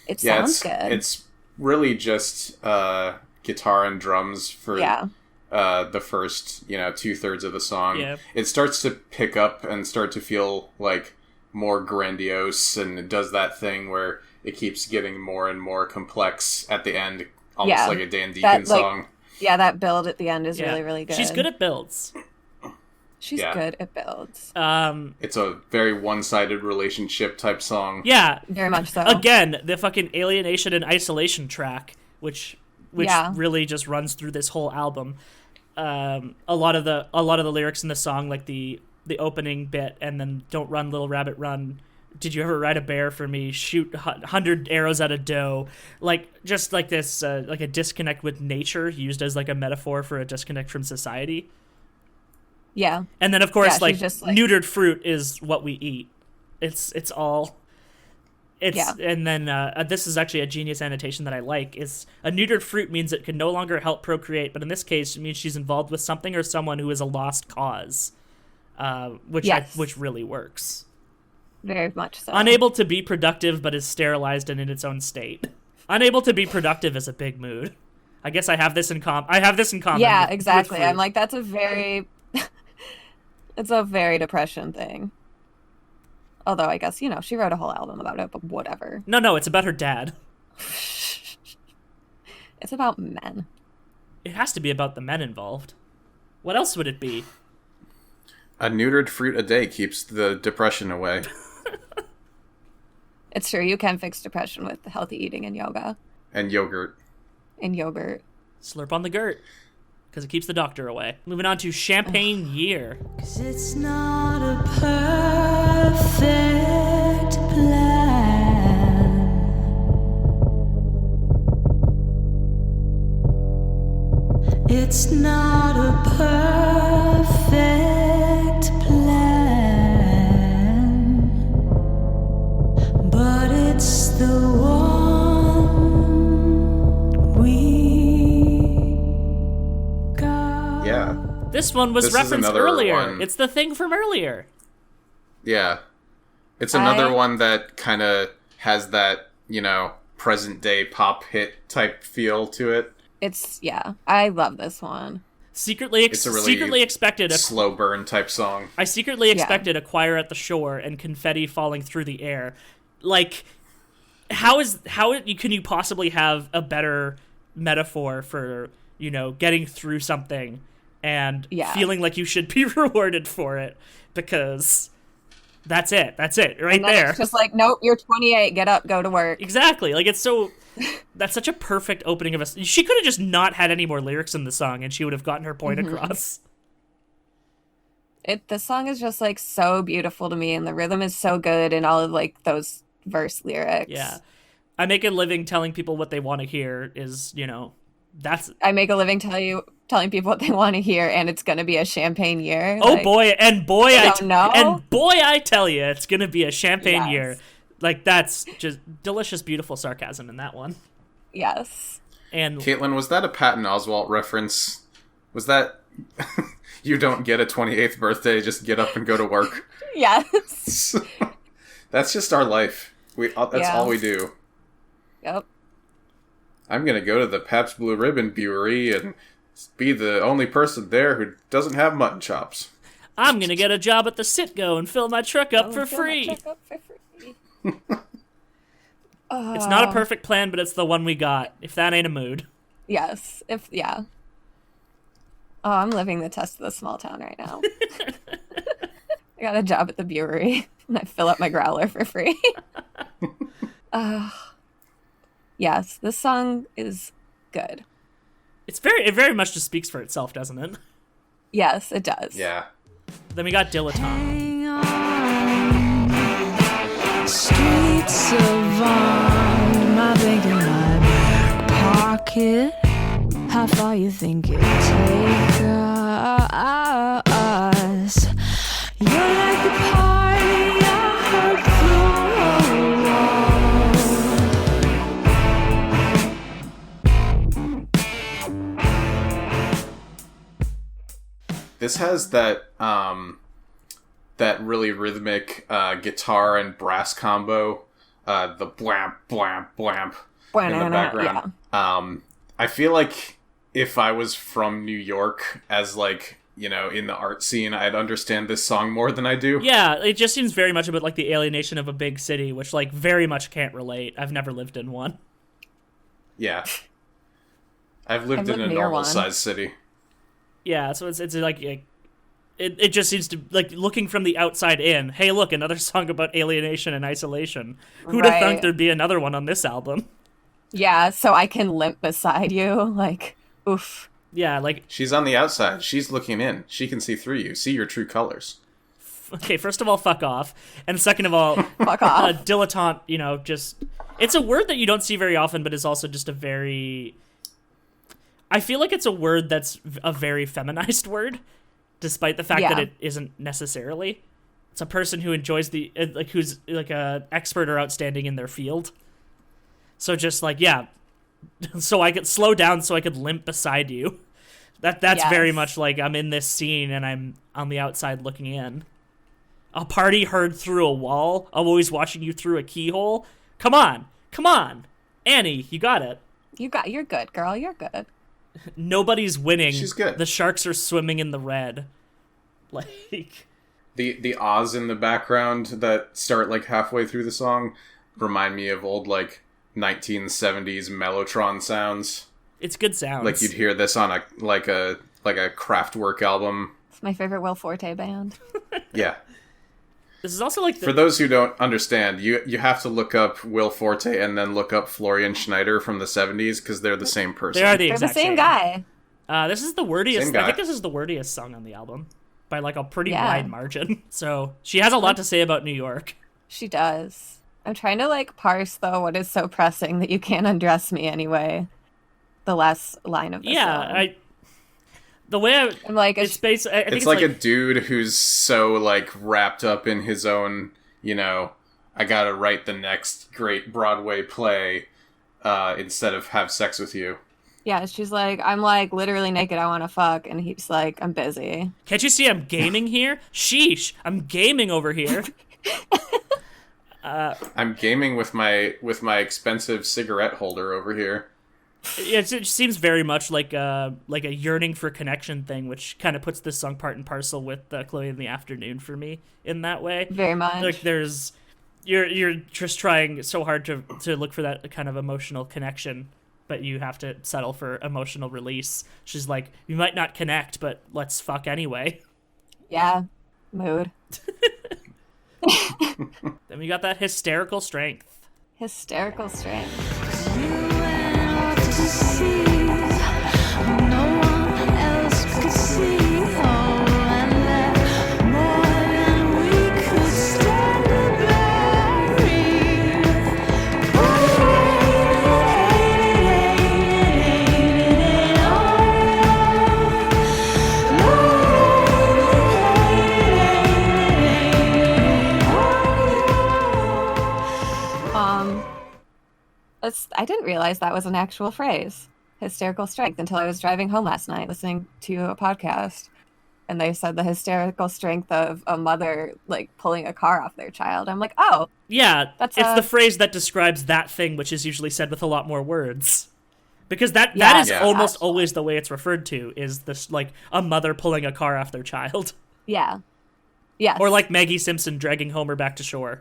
It sounds good. It's really just guitar and drums for the first 2/3 of the song. Yeah. It starts to pick up and start to feel like more grandiose, and it does that thing where it keeps getting more and more complex at the end, almost like a Dan Deacon song. Yeah, that build at the end is really, really good. She's good at builds. She's good at builds. It's a very one-sided relationship type song. Yeah. Very much so. Again, the fucking alienation and isolation track, which really just runs through this whole album. A lot of the lyrics in the song, like the opening bit, and then "Don't run, little rabbit, run." Did you ever ride a bear for me? Shoot 100 arrows at a doe. Like, just like this, like a disconnect with nature used as like a metaphor for a disconnect from society. Yeah. And then, of course, like, just, like, neutered fruit is what we eat. It's all. And then this is actually a genius annotation that I like. Is a neutered fruit means it can no longer help procreate, but in this case, it means she's involved with something or someone who is a lost cause, which really works. Very much so. Unable to be productive, but is sterilized and in its own state. Unable to be productive is a big mood. I guess I have this in common. Yeah, with exactly. fruit. I'm like, that's a very. It's a very depression thing. Although I guess, she wrote a whole album about it, but whatever. No, it's about her dad. It's about men. It has to be about the men involved. What else would it be? A neutered fruit a day keeps the depression away. It's true. You can fix depression with healthy eating and yoga And yogurt. and yogurt. Slurp on the gurt, because it keeps the doctor away. Moving on to Champagne Year. 'Cause it's not a perfect plan. It's not a perfect plan, but it's the one we got. Yeah. This one was This is referenced another earlier. one. It's the thing from earlier. Yeah. It's another I- one that kind of has that, present day pop hit type feel to it. I love this one. Secretly expected Slow burn type song. I secretly expected a choir at the shore and confetti falling through the air. Like, how can you possibly have a better metaphor for, getting through something and feeling like you should be rewarded for it? Because that's it right And then there. it's just like, nope, you're 28, get up, go to work. Exactly. Like, that's such a perfect opening of she could have just not had any more lyrics in the song and she would have gotten her point across. The song is just like so beautiful to me, and the rhythm is so good, and all of like those verse lyrics. Yeah. I make a living telling people what they want to hear is, that's... I make a living telling people what they want to hear, and it's gonna be a champagne year. Oh like, boy, and boy, I tell you, it's gonna be a champagne Yes. year. Like, that's just delicious, beautiful sarcasm in that one. Yes. And Caitlin, was that a Patton Oswalt reference? Was that... You don't get a 28th birthday, just get up and go to work? Yes. That's just our life. That's all we do. Yep. I'm gonna go to the Pabst Blue Ribbon Brewery and be the only person there who doesn't have mutton chops. I'm gonna get a job at the Citgo and fill my truck up for free. It's not a perfect plan, but it's the one we got. If that ain't a mood. Yes. Oh, I'm living the test of the small town right now. I got a job at the brewery, and I fill up my growler for free. Yes, this song is good. It very much just speaks for itself, doesn't it? Yes, it does. Yeah. Then we got Dilettante. Hang on, street savant, my bank in my back pocket. How far you think it take us? You're like the party I heard through a wall. This has that really rhythmic guitar and brass combo, the blamp, blamp, blamp in the background. Yeah. I feel like if I was from New York as in the art scene, I'd understand this song more than I do. Yeah, it just seems very much about the alienation of a big city, which very much can't relate. I've never lived in one. Yeah. I've lived in a near normal one. sized city. Yeah, so it's it just seems to looking from the outside in. Hey, look, another song about alienation and isolation. Who'd have thunk there'd be another one on this album? Yeah, so I can limp beside you, oof. Yeah, She's on the outside. She's looking in. She can see through you. See your true colors. okay, first of all, fuck off. And second of all, Fuck off. dilettante, it's a word that you don't see very often, but is also just I feel like it's a word that's a very feminized word, despite the fact that it isn't necessarily. It's a person who enjoys who's a expert or outstanding in their field. So just so I could slow down so I could limp beside you. That's very much I'm in this scene and I'm on the outside looking in. A party heard through a wall. I'm always watching you through a keyhole. Come on. Annie, you got it. You're good, girl. You're good. Nobody's winning. She's good. The sharks are swimming in the red. The ahs in the background that start halfway through the song remind me of old 1970s Mellotron sounds. It's good sounds. You'd hear this on a Kraftwerk album. My favorite Will Forte band. Yeah. This is also like For those who don't understand, you have to look up Will Forte and then look up Florian Schneider from the 70s because they're the same person. They are the They're exact the same guy. This is the wordiest. Same guy. I think this is the wordiest song on the album by like a pretty wide margin. So she has a lot to say about New York. She does. I'm trying to like parse though what is so pressing that you can't undress me anyway. The last line of the song. The way I'm like, it's based. I think It's like a dude who's so like wrapped up in his own, I gotta write the next great Broadway play instead of have sex with you. yeah, she's like, I'm like literally naked. I want to fuck, and he's like, I'm busy. Can't you see I'm gaming here? Sheesh, I'm gaming over here. I'm gaming with my expensive cigarette holder over here. It seems very much like a yearning for connection thing, which kind of puts this song part and parcel with Chloe in the Afternoon for me in that way. Very much. Like you're just trying so hard to look for that kind of emotional connection, but you have to settle for emotional release. She's like, we might not connect, but let's fuck anyway. Yeah, mood. Then we got that hysterical strength. Hysterical strength. I didn't realize that was an actual phrase, hysterical strength, until I was driving home last night listening to a podcast, and they said the hysterical strength of a mother like pulling a car off their child. I'm like, oh, yeah, it's the phrase that describes that thing, which is usually said with a lot more words, because that is almost always the way it's referred to, is this like a mother pulling a car off their child. Yeah. Yes. Or like Maggie Simpson dragging Homer back to shore.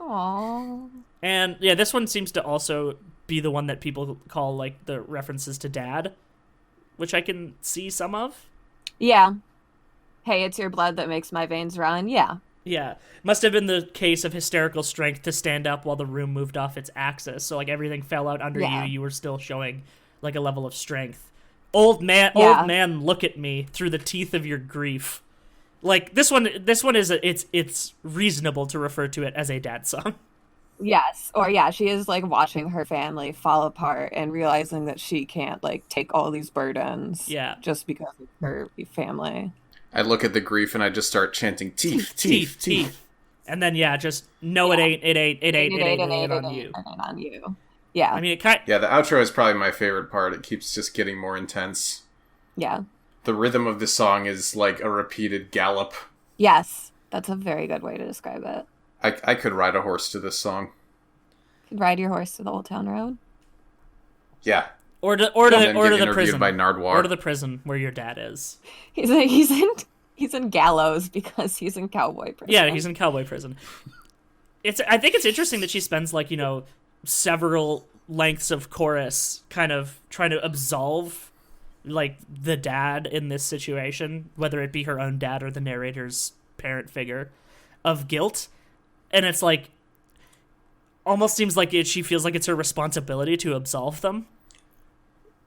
Aww. And yeah, this one seems to also be the one that people call like the references to dad, which I can see some of. Yeah. Hey, it's your blood that makes my veins run. Yeah. Yeah. Must have been the case of hysterical strength to stand up while the room moved off its axis. So like everything fell out under you. You were still showing like a level of strength. Old man, look at me through the teeth of your grief. Like this one is it's reasonable to refer to it as a dad song. Yes. Or yeah, she is like watching her family fall apart and realizing that she can't like take all these burdens. Yeah. Just because of her family. I look at the grief and I just start chanting teeth. And then just no, it ain't on you. On you. Yeah. I mean, yeah, the outro is probably my favorite part. It keeps just getting more intense. Yeah. The rhythm of the song is like a repeated gallop. Yes. That's a very good way to describe it. I could ride a horse to this song. Could ride your horse to the Old Town Road? Yeah. Or to the prison. By Nardwuar. Or to the prison where your dad is. He's in gallows because he's in cowboy prison. Yeah, he's in cowboy prison. I think it's interesting that she spends like, several lengths of chorus kind of trying to absolve like the dad in this situation, whether it be her own dad or the narrator's parent figure, of guilt. And it's like almost seems like she feels like it's her responsibility to absolve them,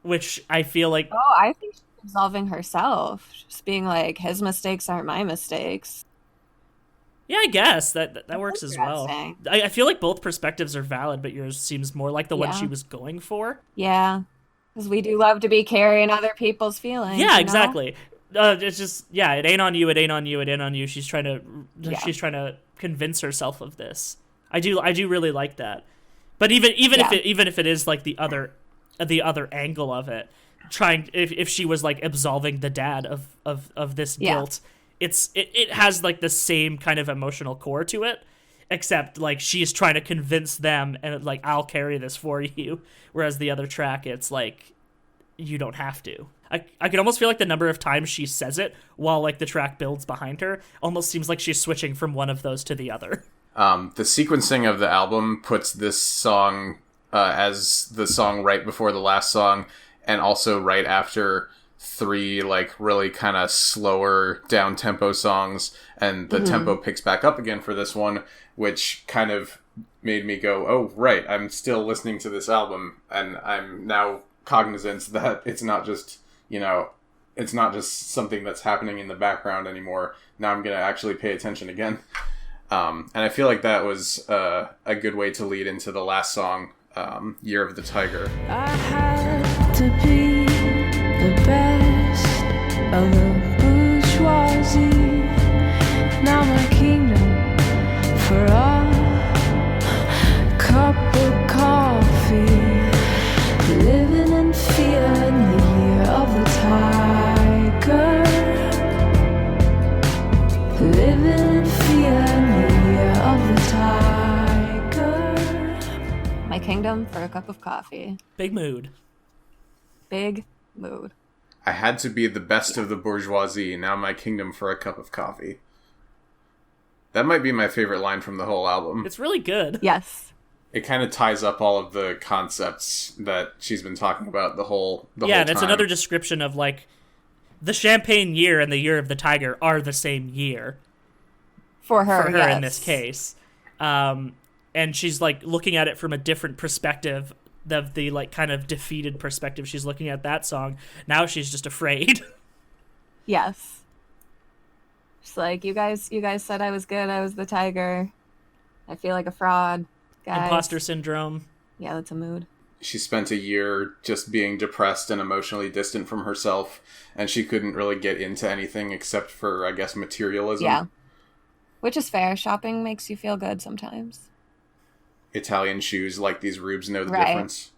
which I feel like I think she's absolving herself, just being like, his mistakes aren't my mistakes. Yeah, I guess that works as well. I feel like both perspectives are valid, but yours seems more like the one she was going for. Yeah, because we do love to be carrying other people's feelings. Yeah, exactly. It's just it ain't on you. It ain't on you. It ain't on you. She's trying to convince herself of this. I do really like that. But even if it is like the other angle of it, trying if she was like absolving the dad of this guilt, it has like the same kind of emotional core to it, except like she's trying to convince them and like, I'll carry this for you, whereas the other track it's like, you don't have to. I could almost feel like the number of times she says it while like the track builds behind her almost seems like she's switching from one of those to the other. The sequencing of the album puts this song as the song right before the last song, and also right after 3 like really kind of slower down tempo songs, and the tempo picks back up again for this one, which kind of made me go, oh right, I'm still listening to this album, and I'm now cognizant that it's not just something that's happening in the background anymore. Now I'm gonna actually pay attention again. And I feel like that was a good way to lead into the last song, Year of the Tiger. I had to be the best of the bourgeoisie. Now my kingdom for a cup of coffee. Living in fear in the year of the tiger. Living in fear in the year of the tiger. My kingdom for a cup of coffee. Big mood. Big mood. I had to be the best of the bourgeoisie, now my kingdom for a cup of coffee. That might be my favorite line from the whole album. It's really good. Yes. It kind of ties up all of the concepts that she's been talking about the whole And it's time. another description of, like, the Champagne year and the Year of the Tiger are the same year. For her, yes. In this case. And she's, like, looking at it from a different perspective, the like, kind of defeated perspective she's looking at that song. Now she's just afraid. Yes. She's like, you guys said I was good, I was the tiger. I feel like a fraud, guys. Imposter syndrome. Yeah, that's a mood. She spent a year just being depressed and emotionally distant from herself, and she couldn't really get into anything except for, I guess, materialism. Yeah. Which is fair. Shopping makes you feel good sometimes. Italian shoes like these rubes know the Right. difference.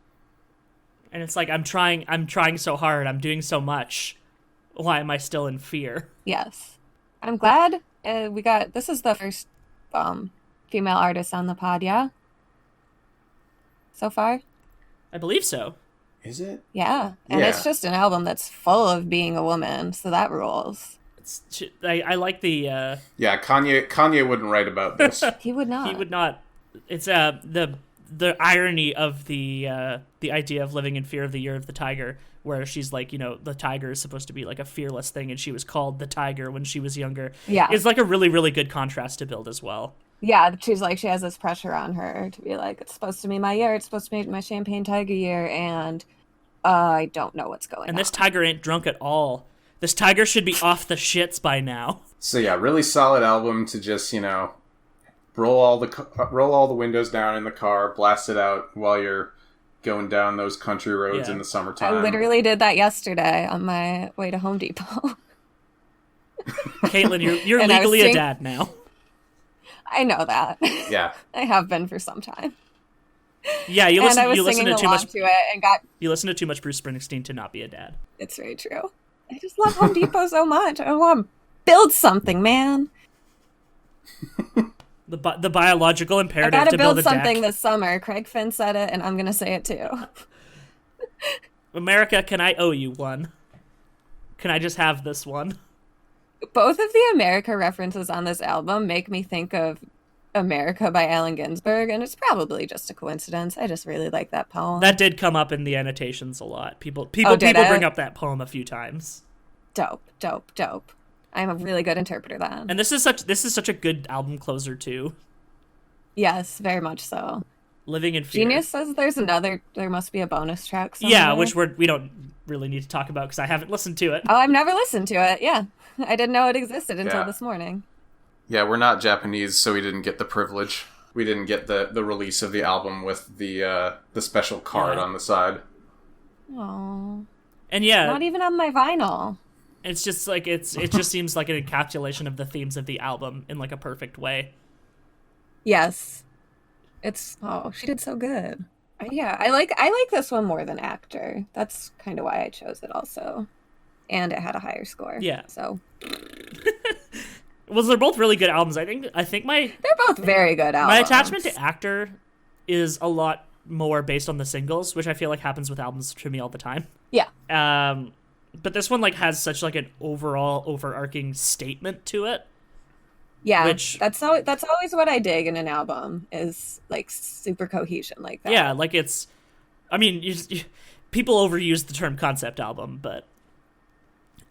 And it's like, I'm trying so hard, I'm doing so much. Why am I still in fear? Yes. I'm glad this is the first female artist on the pod, yeah? So far? I believe so. Is it? Yeah. And Yeah. it's just an album that's full of being a woman, so that rules. I like the... Yeah, Kanye wouldn't write about this. He would not. He would not. It's the irony of the idea of living in fear of the Year of the Tiger, where she's like, the tiger is supposed to be like a fearless thing, and she was called the tiger when she was younger. Yeah. It's like a really, really good contrast to build as well. Yeah, she's like, she has this pressure on her to be like, it's supposed to be my year, it's supposed to be my Champagne Tiger year, and I don't know what's going on. And this tiger ain't drunk at all. This tiger should be off the shits by now. So yeah, really solid album to just, roll all the windows down in the car, blast it out while you're going down those country roads in the summertime. I literally did that yesterday on my way to Home Depot. Caitlin, you're And legally a dad now. I know that. Yeah. I have been for some time. Yeah, you And I was listen singing to too along much. to it and got... You listen to too much Bruce Springsteen to not be a dad. It's very true. I just love Home Depot so much. I want to build something, man. The biological I imperative gotta to build build a something deck. this summer. Craig Finn said it, and I'm gonna say it too. America, can I owe you one? Can I just have this one? Both of the America references on this album make me think of America by Allen Ginsberg, and it's probably just a coincidence. I just really like that poem. That did come up in the annotations a lot. People did it? bring up that poem a few times. Dope. I'm a really good interpreter then. And this is such a good album closer too. Yes, very much so. Living in Fear. Genius says there must be a bonus track somewhere. Yeah, which we don't really need to talk about because I haven't listened to it. Oh, I've never listened to it. Yeah. I didn't know it existed until Yeah. this morning. Yeah, we're not Japanese, so we didn't get the privilege. We didn't get the release of the album with the special card Yeah. on the side. Oh, And yeah, not even on my vinyl. it's just like it just seems like an encapsulation of the themes of the album in like a perfect way. Yes. She did so good. Yeah, I like this one more than Actor. That's kind of why I chose it also. And it had a higher score. Yeah. So Well, they're both really good albums. I think they're both very good albums. my attachment to Actor is a lot more based on the singles, which I feel like happens with albums to me all the time. Yeah. But this one like has such like an overall overarching statement to it. Yeah. Which- that's always what I dig in an album is like super cohesion like that. Yeah, like it's. I mean, people overuse the term concept album, but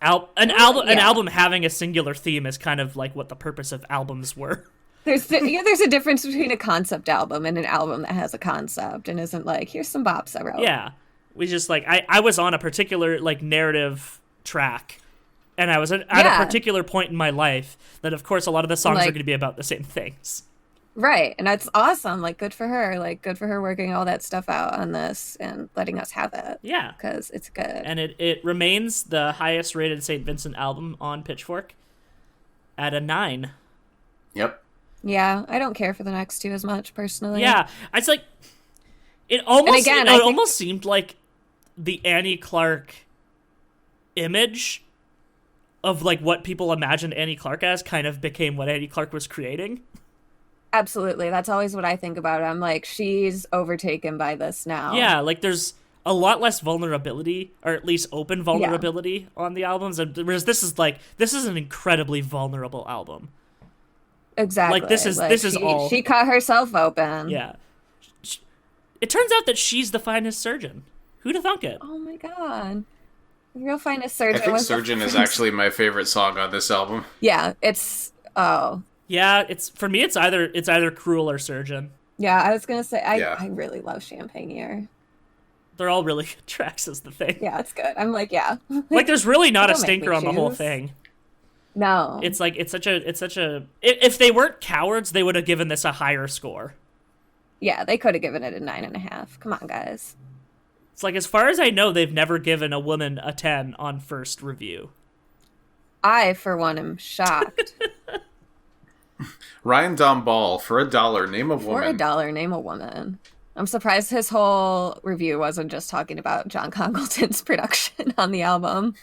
An album having a singular theme is kind of like what the purpose of albums were. There's a difference between a concept album and an album that has a concept and isn't like, here's some bops I wrote. Yeah. We just like, I was on a particular like narrative track, and I was at a particular point in my life that, of course, a lot of the songs are going to be about the same things. Right. And that's awesome. Like, good for her. Like, good for her working all that stuff out on this and letting us have it. Yeah. Because it's good. And it remains the highest rated St. Vincent album on Pitchfork at a 9. Yep. Yeah. I don't care for the next two as much, personally. Yeah. It's like, it almost seemed like the Annie Clark image of like what people imagined Annie Clark as kind of became what Annie Clark was creating. Absolutely. That's always what I think about it. I'm like, she's overtaken by this now. Yeah, like there's a lot less vulnerability, or at least open vulnerability on the albums. Whereas this is an incredibly vulnerable album. Exactly. Like this is all she cut herself open. Yeah. It turns out that she's the finest surgeon. Who'd have thunk it? Oh my god. The real finest surgeon. I think Surgeon is actually my favorite song on this album. Yeah, it's Yeah, for me it's either Cruel or Surgeon. Yeah, I was gonna say I really love Champagne Year. They're all really good tracks is the thing. Yeah, it's good. I'm like, yeah. Like there's really not a stinker on the whole thing. No. It's like it's such a if they weren't cowards, they would have given this a higher score. Yeah, they could have given it a 9.5. Come on, guys. It's like, as far as I know, they've never given a woman a 10 on first review. I, for one, am shocked. Ryan Domball, for $1, name a woman. For $1, name a woman. I'm surprised his whole review wasn't just talking about John Congleton's production on the album.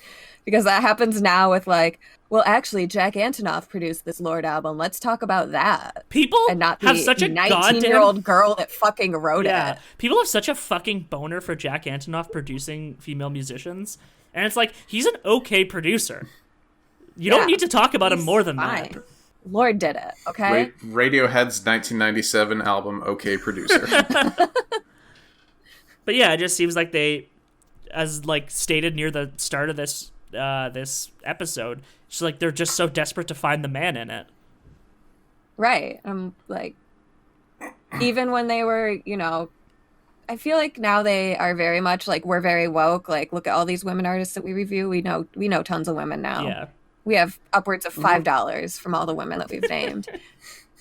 Because that happens now with like, well, actually, Jack Antonoff produced this Lorde album. Let's talk about that. People and not have the such a 19-year-old girl that fucking wrote it. People have such a fucking boner for Jack Antonoff producing female musicians. And it's like, he's an okay producer. You don't need to talk about him more than that. Lorde did it, okay? Radiohead's 1997 album, Okay Producer. But yeah, it just seems like they, as like stated near the start of this episode, it's like they're just so desperate to find the man in it. Right. Like, even when they were, I feel like now they are very much like, we're very woke. Like, look at all these women artists that we review. We know tons of women now. Yeah. We have upwards of $5 from all the women that we've named.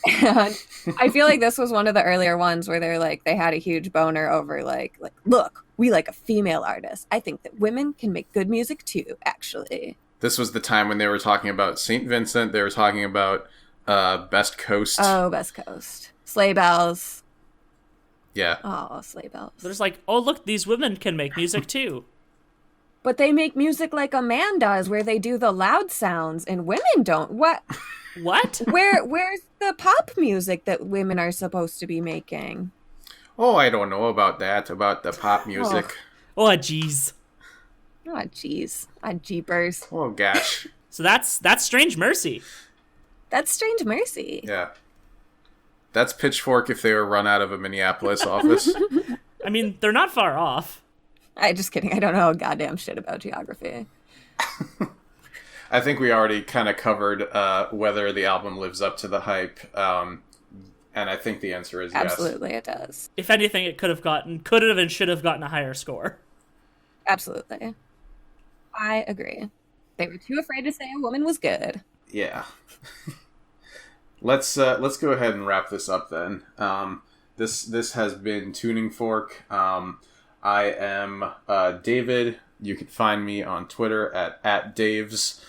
And I feel like this was one of the earlier ones where they're like, they had a huge boner over like, look, we like a female artist. I think that women can make good music too, actually. This was the time when they were talking about St. Vincent. They were talking about Best Coast. Oh, Best Coast. Sleigh Bells. Yeah. Oh, Sleigh Bells. There's like, oh, look, these women can make music too. But they make music like a man does, where they do the loud sounds and women don't. What? What? Where's the pop music that women are supposed to be making? Oh, I don't know about that, about the pop music. Oh, jeez. Oh, jeez. Oh, jeepers. Oh, gosh. So that's Strange Mercy. That's Strange Mercy. Yeah. That's Pitchfork if they were run out of a Minneapolis office. I mean, they're not far off. Just kidding. I don't know a goddamn shit about geography. I think we already kind of covered whether the album lives up to the hype. And I think the answer is yes. Absolutely, it does. If anything, it could have and should have gotten a higher score. Absolutely. I agree. They were too afraid to say a woman was good. Yeah. Let's go ahead and wrap this up then. This has been Tuning Fork. I am David. You can find me on Twitter at Daves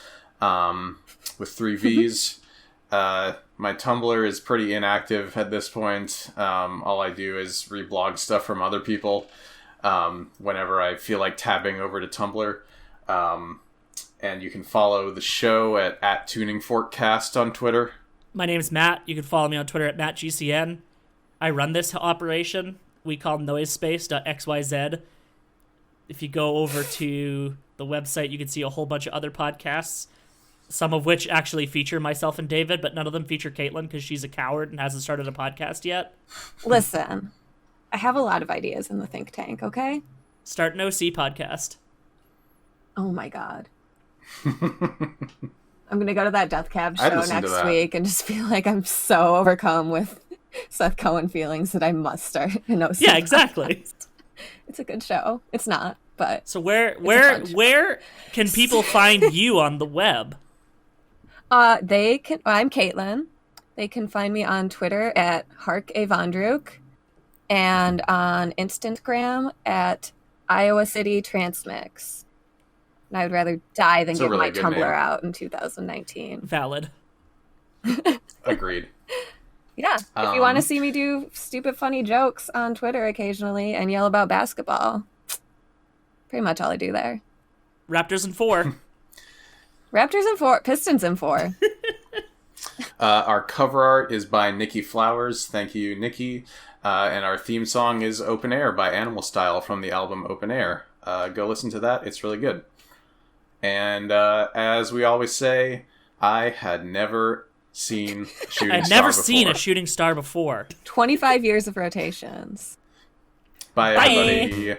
with 3 V's. My Tumblr is pretty inactive at this point. All I do is reblog stuff from other people whenever I feel like tabbing over to Tumblr. And you can follow the show at Tuning Forkcast on Twitter. My name's Matt. You can follow me on Twitter at MattGCN. I run this operation we call noisespace.xyz. If you go over to the website, you can see a whole bunch of other podcasts, some of which actually feature myself and David, but none of them feature Caitlin because she's a coward and hasn't started a podcast yet. Listen, I have a lot of ideas in the think tank, okay? Start an OC podcast. Oh my god. I'm gonna go to that Death Cab I'd show listen to next that. week and just feel like I'm so overcome with Seth Cohen feelings that I must start an OC. Yeah, exactly. It's a good show. It's not, but So where fun show. where can people find you on the web? they can. I'm Caitlin. They can find me on Twitter at Hark Avondruk and on Instagram at Iowa City Transmix. And I would rather die than It's a get really my good Tumblr name. out in 2019. Valid. Agreed. Yeah, if you want to see me do stupid, funny jokes on Twitter occasionally and yell about basketball, pretty much all I do there. Raptors in 4. Raptors in 4, Pistons in 4. Our cover art is by Nikki Flowers. Thank you, Nikki. And our theme song is Open Air by Animal Style from the album Open Air. Go listen to that. It's really good. And as we always say, I had never seen a shooting I'd star never before. seen a shooting star before. 25 years of rotations. Bye, Bye. everybody.